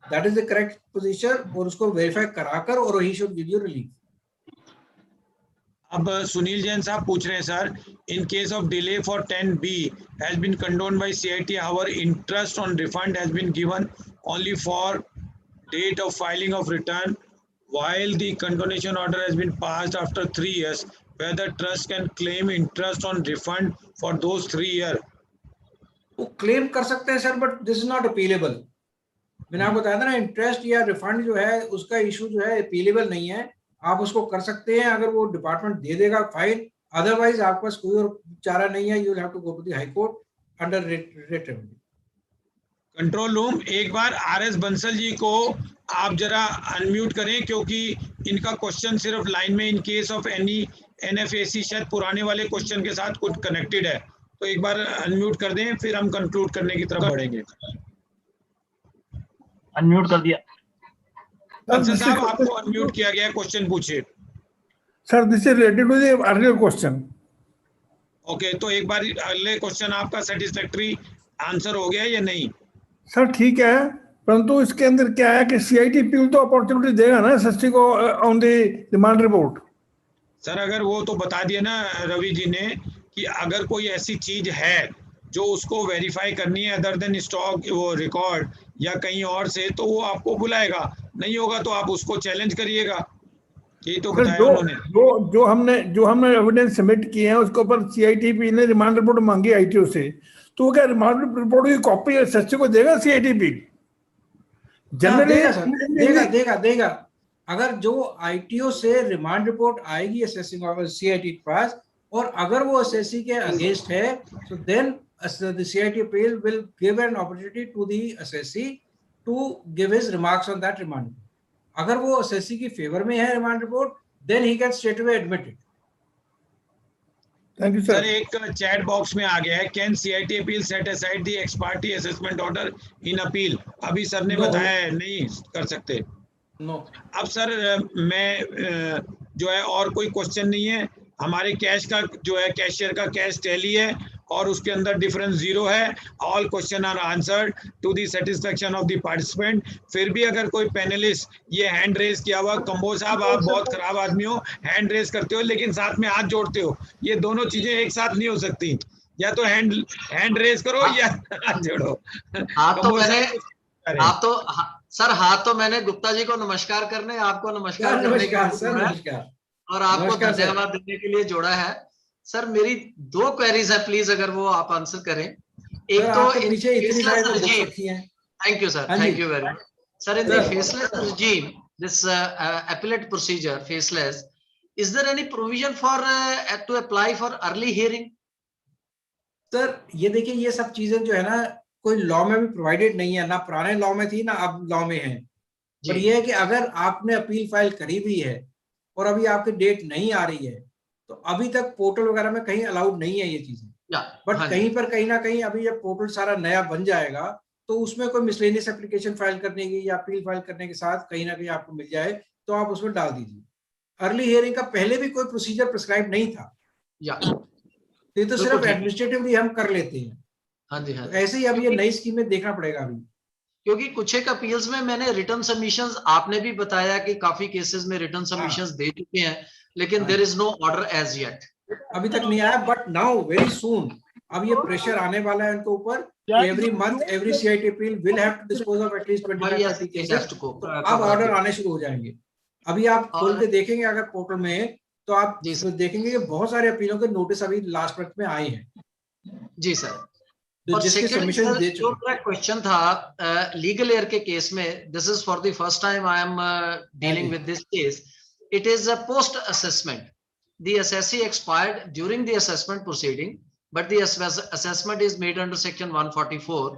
that is the correct position, और उसको वेरीफाई कराकर और he should give you relief. अब सुनील जैन साहब पूछ रहे हैं sir, in case of delay for 10B has been condoned by CIT, however interest on refund has been given only for date of filing of return while the condonation order has been passed after 3 years, whether trust can claim interest on refund for those 3 years? वो claim कर सकते हैं sir, but this is not appealable. मैंने आपको बताया था ना, interest या रिफंड जो है उसका इशू जो है अपीलेबल नहीं है। आप उसको कर सकते हैं अगर वो डिपार्टमेंट दे देगा फाइल, अदरवाइज आपके पास कोई और चारा नहीं है, you will have to go to the high court under writ revenue. Control room, एक बार RS बंसल जी को आप जरा अनम्यूट करें, क्योंकि इनका क्वेश्चन सिर्फ लाइन में इन केस ऑफ एनी NFAC शायद पुराने वाले क्वेश्चन के साथ कुछ कनेक्टेड है, तो एक बार अनम्यूट कर दें फिर हम कंक्लूड करने की तरफ बढ़ेंगे। अनम्यूट कर दिया बंसल साहब, आपको अनम्यूट किया गया है, क्वेश्चन पूछिए। Sir this is related to the earlier question. Okay, तो एक बार अगले क्वेश्चन आपका सेटिस्फैक्टरी आंसर हो गया या नहीं? सर ठीक है, परंतु इसके अंदर क्या है कि CIT अपील तो अपॉर्चुनिटी देगा ना एसएससी को on the remand report. Sir अगर वो तो बता दिया ना रवि जी ने कि अगर कोई ऐसी चीज है जो उसको वेरीफाई करनी है अदर देन स्टॉक वो रिकॉर्ड या कहीं और से, तो वो आपको बुलाएगा, नहीं होगा तो आप उसको चैलेंज करिएगा। यही तो बताया उन्होंने। जो हमने एविडेंस सबमिट किए हैं उसके ऊपर CIT ने रिमांड रिपोर्ट मांगी ITO से, तो वो क्या रिमांड रिपोर्ट की कॉपी एसएससी को देगा CIT? जनरली देगा। अगर जो ITO से रिमांड रिपोर्ट आएगी असेसिंग CIT के पास, और अगर वो एसएससी के अगेंस्ट है, so then the CIT appeal will give an opportunity to the assessee to give his remarks on that remand report. अगर वो assessee की favor में है remand report, then he can straight away admit it. Thank you sir sir. एक chat box में आ गया है, can CIT appeal set aside the x party assessment order in appeal? अभी सर ने No. बताया है नहीं कर सकते। No. अब सर मैं जो है और कोई क्वेश्चन नहीं है, हमारे कैश का जो है कैशियर का कैश टैली है और उसके अंदर डिफरेंस 0 है। All question are answered to the satisfaction of the participant. फिर भी अगर कोई पैनलिस्ट ये हैंड रेज किया हुआ, कंबोज साहब आप बहुत खराब आदमी हो, हैंड रेज करते हो लेकिन साथ में हाथ जोड़ते हो, ये दोनों चीजें एक साथ नहीं हो सकती। या तो हैंड रेज करो या हाथ जोड़ो। हाथ तो मैंने सर हाथ तो मैंने गुप्ता जी को नमस्कार करने, आपको नमस्कार करने के लिए और आपको धन्यवाद देने के लिए जोड़ा है। सर मेरी 2 क्वेरीज है, प्लीज अगर वो आप आंसर करें। एक तो thank you sir, thank you very much sir. In the faceless regime, this appellate procedure faceless, is there any provision for to apply for early hearing? Sir ये देखिए, ये सब चीजें जो है ना कोई लॉ में भी प्रोवाइडेड नहीं है, ना पुराने लॉ में थी ना अब लॉ में है। पर ये है कि अगर आपने अपील फाइल करी भी है और अभी आपकी डेट नहीं आ रही है, तो अभी तक पोर्टल वगैरह में कहीं अलाउड नहीं है ये चीजें। बट कहीं पर कहीं ना कहीं अभी जब पोर्टल सारा नया बन जाएगा तो उसमें कोई मिसलेनियस एप्लीकेशन फाइल करने की या अपील फाइल करने के साथ कहीं ना कहीं आपको मिल जाए तो आप उसमें डाल दीजिए। अर्ली हियरिंग का पहले भी कोई प्रोसीजर प्रिस्क्राइब नहीं था, ये तो सिर्फ एडमिनिस्ट्रेटिवली हम कर लेते हैं। हाँ जी, हाँ। तो ऐसे ही अब ये नई स्कीम में देखना पड़ेगा अभी, क्योंकि कुछ एक अपील्स में मैंने रिटर्न सबमिशंस, आपने भी बताया कि काफी केसेस में रिटर्न सबमिशंस दे चुके हैं, लेकिन there is no order as yet, अभी तक नहीं आया। बट नाउ वेरी सून अब ये प्रेशर आने वाला है उनके ऊपर, every month every CIT appeal will have to dispose of at least 25-30 cases. अब ऑर्डर आने शुरू हो जाएंगे। अभी आप खोल के देखेंगे अगर पोर्टल में तो आप देखेंगे कि बहुत सारे अपीलों के नोटिस अभी लास्ट मंथ में आए हैं। जी सर। और सेकंड जो मेरा क्वेश्चन था लीगल एयर के केस में, this is for the first time I am dealing with this case. It is a post assessment, the assessee expired during the assessment proceeding, but the assessment is made under section 144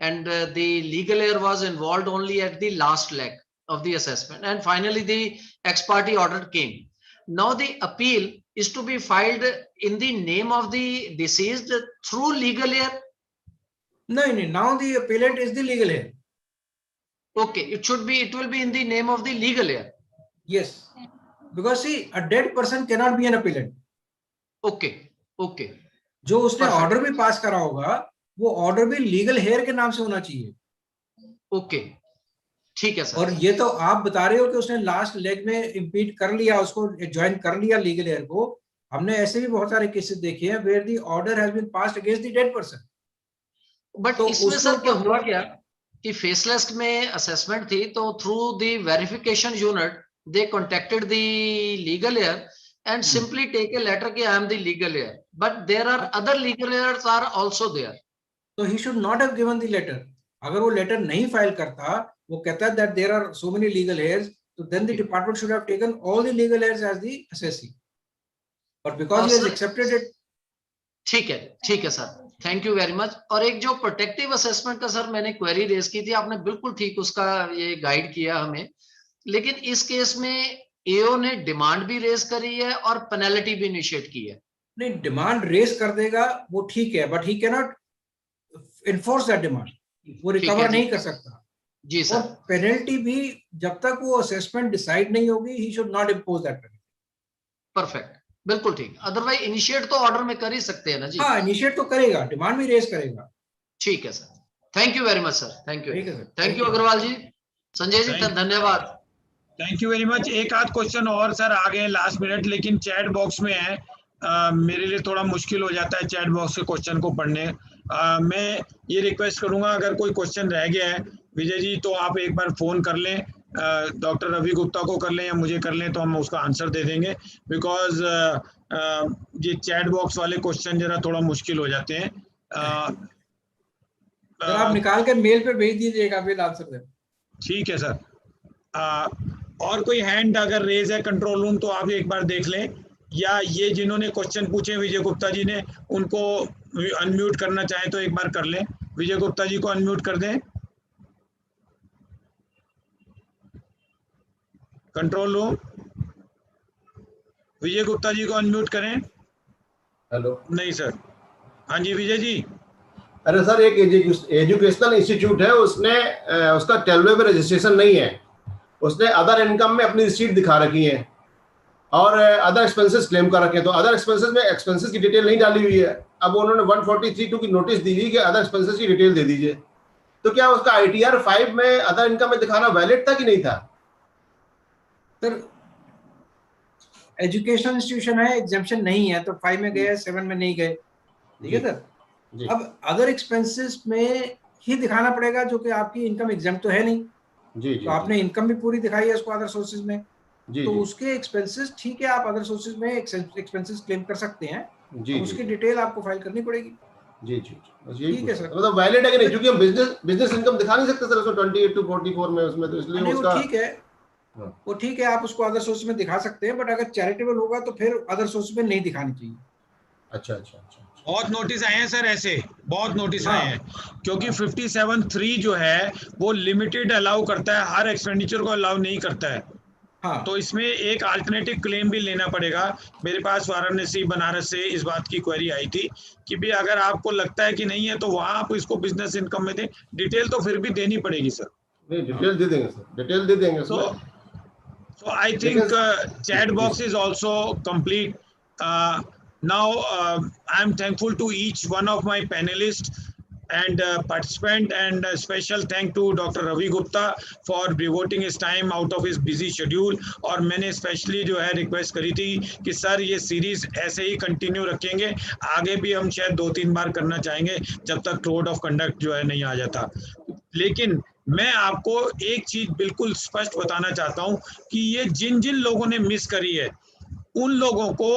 and the legal error was involved only at the last leg of the assessment, and finally the ex parte order came. Now the appeal is to be filed in the name of the deceased through legal error. No, now the appellant is the legal heir. Okay, it will be in the name of the legal heir. Yes, because see, a dead person cannot be an appellant. Okay. जो उसने order भी पास करा होगा वो order भी legal hair के नाम से होना चाहिए। ओके, ठीक है सर। और ये तो आप बता रहे हो कि उसने लास्ट लेग में इम्पीड कर लिया, उसको ज्वाइन कर लिया लीगल हेयर को। हमने ऐसे भी बहुत सारे केसेस देखे हैं where the order has been passed against the dead person. But इसमें सर क्या हुआ क्या कि फेसलेस में असेसमेंट थी, तो through the verification unit they contacted the legal heir and simply take a letter कि I am the legal heir, but there are other legal heirs are also there. So he should not have given the letter. अगर वो letter नहीं file करता, वो कहता that there are so many legal heirs, so then the department should have taken all the legal heirs as the assessee. But because he has accepted it. ठीक है सर, thank you very much. और एक जो protective assessment का sir मैंने query raise की थी, आपने बिल्कुल ठीक उसका ये गाइड किया हमें, लेकिन इस केस में एओ ने डिमांड भी रेज करी है और पेनल्टी भी इनिशिएट की है। नहीं, डिमांड रेज कर देगा वो ठीक है, but he can not enforce that demand, वो रिकवर नहीं कर सकता। जी सर। पेनल्टी भी जब तक वो असेसमेंट डिसाइड नहीं होगी, he should not impose that penalty. Perfect, बिल्कुल ठीक। अदरवाइज इनिशिएट तो ऑर्डर में कर ही सकते हैं ना जी। हाँ, इनिशिएट तो करेगा, डिमांड भी रेज करेगा। ठीक है सर, thank you very much sir, thank you Agarwal ji. Sanjay ji धन्यवाद, थैंक यू वेरी मच। एक आध क्वेश्चन और सर आ गए लास्ट मिनट, लेकिन चैट बॉक्स में है, मेरे लिए थोड़ा मुश्किल हो जाता है चैट बॉक्स के क्वेश्चन को पढ़ने। मैं ये रिक्वेस्ट करूंगा अगर कोई क्वेश्चन रह गया है विजय जी तो आप एक बार फोन कर लें, डॉक्टर रवि गुप्ता को कर लें या मुझे कर लें, तो हम उसका आंसर दे देंगे। बिकॉज ये चैट बॉक्स वाले क्वेश्चन जरा थोड़ा मुश्किल हो जाते हैं। आप निकाल कर मेल पे भेज दीजिएगा, फिर आंसर दे। ठीक है सर। और कोई हैंड अगर रेज है कंट्रोल रूम तो आप एक बार देख लें। या ये जिन्होंने क्वेश्चन पूछे विजय गुप्ता जी ने, उनको अनम्यूट करना चाहें तो एक बार कर लें। विजय गुप्ता जी को अनम्यूट कर दें। कंट्रोल रूम, विजय गुप्ता जी को अनम्यूट करें। हेलो। नहीं सर। हाँ जी विजय जी। अरे सर, एक एजुकेशनल इंस्टीट्यूट है, उसने उसका टेलवे में रजिस्ट्रेशन नहीं है, उसने अदर इनकम में अपनी रिसीट दिखा रखी है और अदर एक्सपेंसेस क्लेम कर रखे हैं। तो अदर एक्सपेंसेस में एक्सपेंसेस की डिटेल नहीं डाली हुई है। अब उन्होंने 143(2) की नोटिस दी हुई कि अदर एक्सपेंसेस की डिटेल दे दीजिए। तो क्या उसका ITR 5 में अदर इनकम में दिखाना वैलिड था कि नहीं था? सर एजुकेशनल इंस्टीट्यूशन है, एग्जाम्पशन नहीं है, तो 5 में गए, 7 में नहीं गए। ठीक है सर। अब अदर एक्सपेंसेस में ही दिखाना पड़ेगा, जो कि आपकी इनकम एग्जाम तो है नहीं। जी जी। तो आपने इनकम भी पूरी दिखाई है उसको अदर सोर्सेज में। जी, तो जी। उसके एक्सपेंसेस, ठीक है, आप अदर सोर्सेज में एक्सपेंसेस क्लेम कर सकते हैं। जी, उसकी जी। डिटेल आपको फाइल करनी पड़ेगी। जी जी, बस यही ठीक है सर। मतलब वैलिड है कि नहीं, क्योंकि हम बिजनेस इनकम दिखा नहीं सकते सर उसमें 28 to 44 में, उसमें तो इसलिए नहीं, उसका वो ठीक है, वो ठीक है, आप उसको अदर सोर्स में दिखा सकते हैं, बट अगर चैरिटेबल होगा तो फिर अदर सोर्स में नहीं दिखानी चाहिए। अच्छा अच्छा अच्छा। बहुत नोटिस आए हैं सर, ऐसे बहुत नोटिस आए हैं, क्योंकि 57(3) जो है वो लिमिटेड अलाउ करता है, हर एक्सपेंडिचर को अलाउ नहीं करता है। हाँ। तो इसमें एक अल्टरनेटिव क्लेम भी लेना पड़ेगा। मेरे पास वाराणसी बनारस से इस बात की क्वेरी आई थी कि भी अगर आपको लगता है कि नहीं है तो वहां आप इसको बिजनेस इनकम में दें, डिटेल तो फिर भी देनी पड़ेगी सर। नहीं, डिटेल दे देंगे सर, डिटेल दे देंगे उसमें। So I think chat box is also complete. Now I am thankful to each one of my panelists and participant, and a special thank to Dr. Ravi Gupta for devoting his time out of his busy schedule. और मैंने specially जो है request करी थी कि sir ये series ऐसे ही continue रखेंगे, आगे भी हम शायद 2-3 बार करना चाहेंगे जब तक कोड ऑफ कंडक्ट जो है नहीं आ जाता। लेकिन मैं आपको एक चीज बिल्कुल स्पष्ट बताना चाहता हूं कि ये जिन जिन लोगों ने मिस करी है, उन लोगों को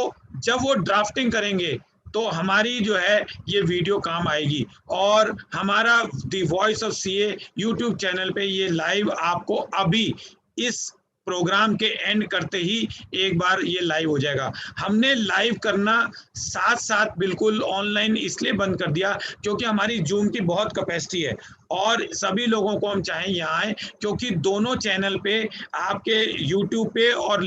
जब वो ड्राफ्टिंग करेंगे तो हमारी जो है ये वीडियो काम आएगी, और हमारा the voice of CA YouTube channel पे ये लाइव आपको अभी इस प्रोग्राम के एंड करते ही एक बार ये लाइव हो जाएगा। हमने लाइव करना साथ साथ बिल्कुल ऑनलाइन इसलिए बंद कर दिया क्योंकि हमारी जूम की बहुत कैपेसिटी है और सभी लोगों को हम चाहें यहाँ आए, क्योंकि दोनों चैनल पे आपके यूट्यूब पे और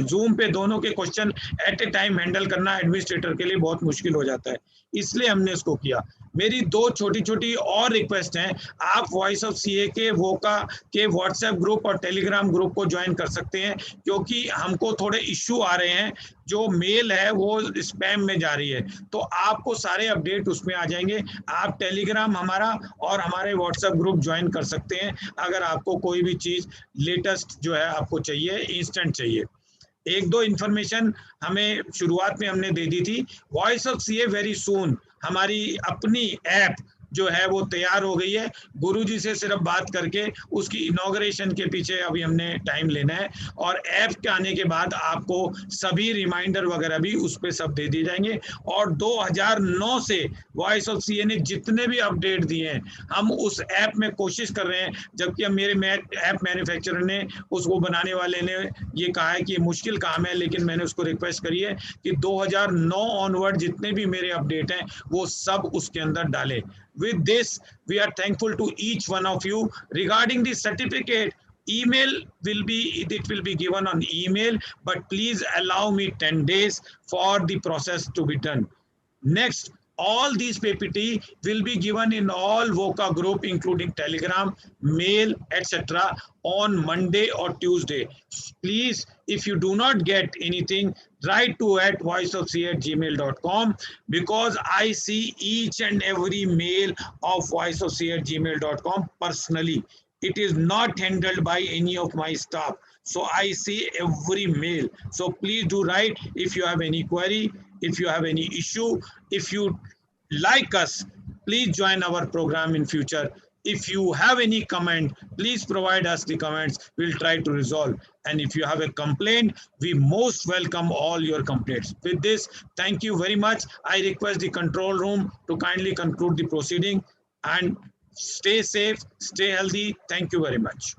जूम पे दोनों के question at a time handle करना एडमिनिस्ट्रेटर के लिए बहुत मुश्किल हो जाता है, इसलिए हमने इसको किया। मेरी 2 छोटी छोटी और रिक्वेस्ट हैं, आप वॉइस ऑफ सीए के वोका के व्हाट्सएप ग्रुप और टेलीग्राम ग्रुप को ज्वाइन कर सकते हैं, क्योंकि हमको थोड़े इश्यू आ रहे हैं, जो मेल है वो स्पैम में जा रही है, तो आपको सारे अपडेट उसमें आ जाएंगे। आप टेलीग्राम हमारा और हमारे व्हाट्सएप ग्रुप ज्वाइन कर सकते हैं अगर आपको कोई भी चीज़ लेटेस्ट जो है आपको चाहिए, इंस्टेंट चाहिए। 1-2 इन्फॉर्मेशन हमें शुरुआत में हमने दे दी थी। Voice of CA very soon हमारी अपनी ऐप जो है वो तैयार हो गई है। गुरुजी से सिर्फ बात करके उसकी इनॉग्रेशन के पीछे अभी हमने टाइम लेना है, और ऐप के आने के बाद आपको सभी रिमाइंडर वगैरह भी उस पर सब दे दिए जाएंगे। और 2009 से वॉइस ऑफ सीए ने जितने भी अपडेट दिए हैं हम उस ऐप में कोशिश कर रहे हैं, जबकि अब मेरे ऐप मैन्युफैक्चरर ने उसको बनाने वाले ने ये कहा है कि ये मुश्किल काम है, लेकिन मैंने उसको रिक्वेस्ट करी है कि 2009 ऑनवर्ड जितने भी मेरे अपडेट हैं वो सब उसके अंदर डालें। With this, we are thankful to each one of you. Regarding the certificate, email will be given on email, but please allow me 10 days for the process to be done. Next, all these PPT will be given in all VOCA group, including Telegram, mail, etc. on Monday or Tuesday. Please, if you do not get anything, write to voiceofca@gmail.com, because I see each and every mail of voiceofca@gmail.com personally. It is not handled by any of my staff. So I see every mail. So please do write if you have any query, if you have any issue. If you like us, please join our program in future. If you have any comment, please provide us the comments. We'll try to resolve. And if you have a complaint, we most welcome all your complaints. With this, thank you very much. I request the control room to kindly conclude the proceeding, and stay safe, stay healthy. Thank you very much.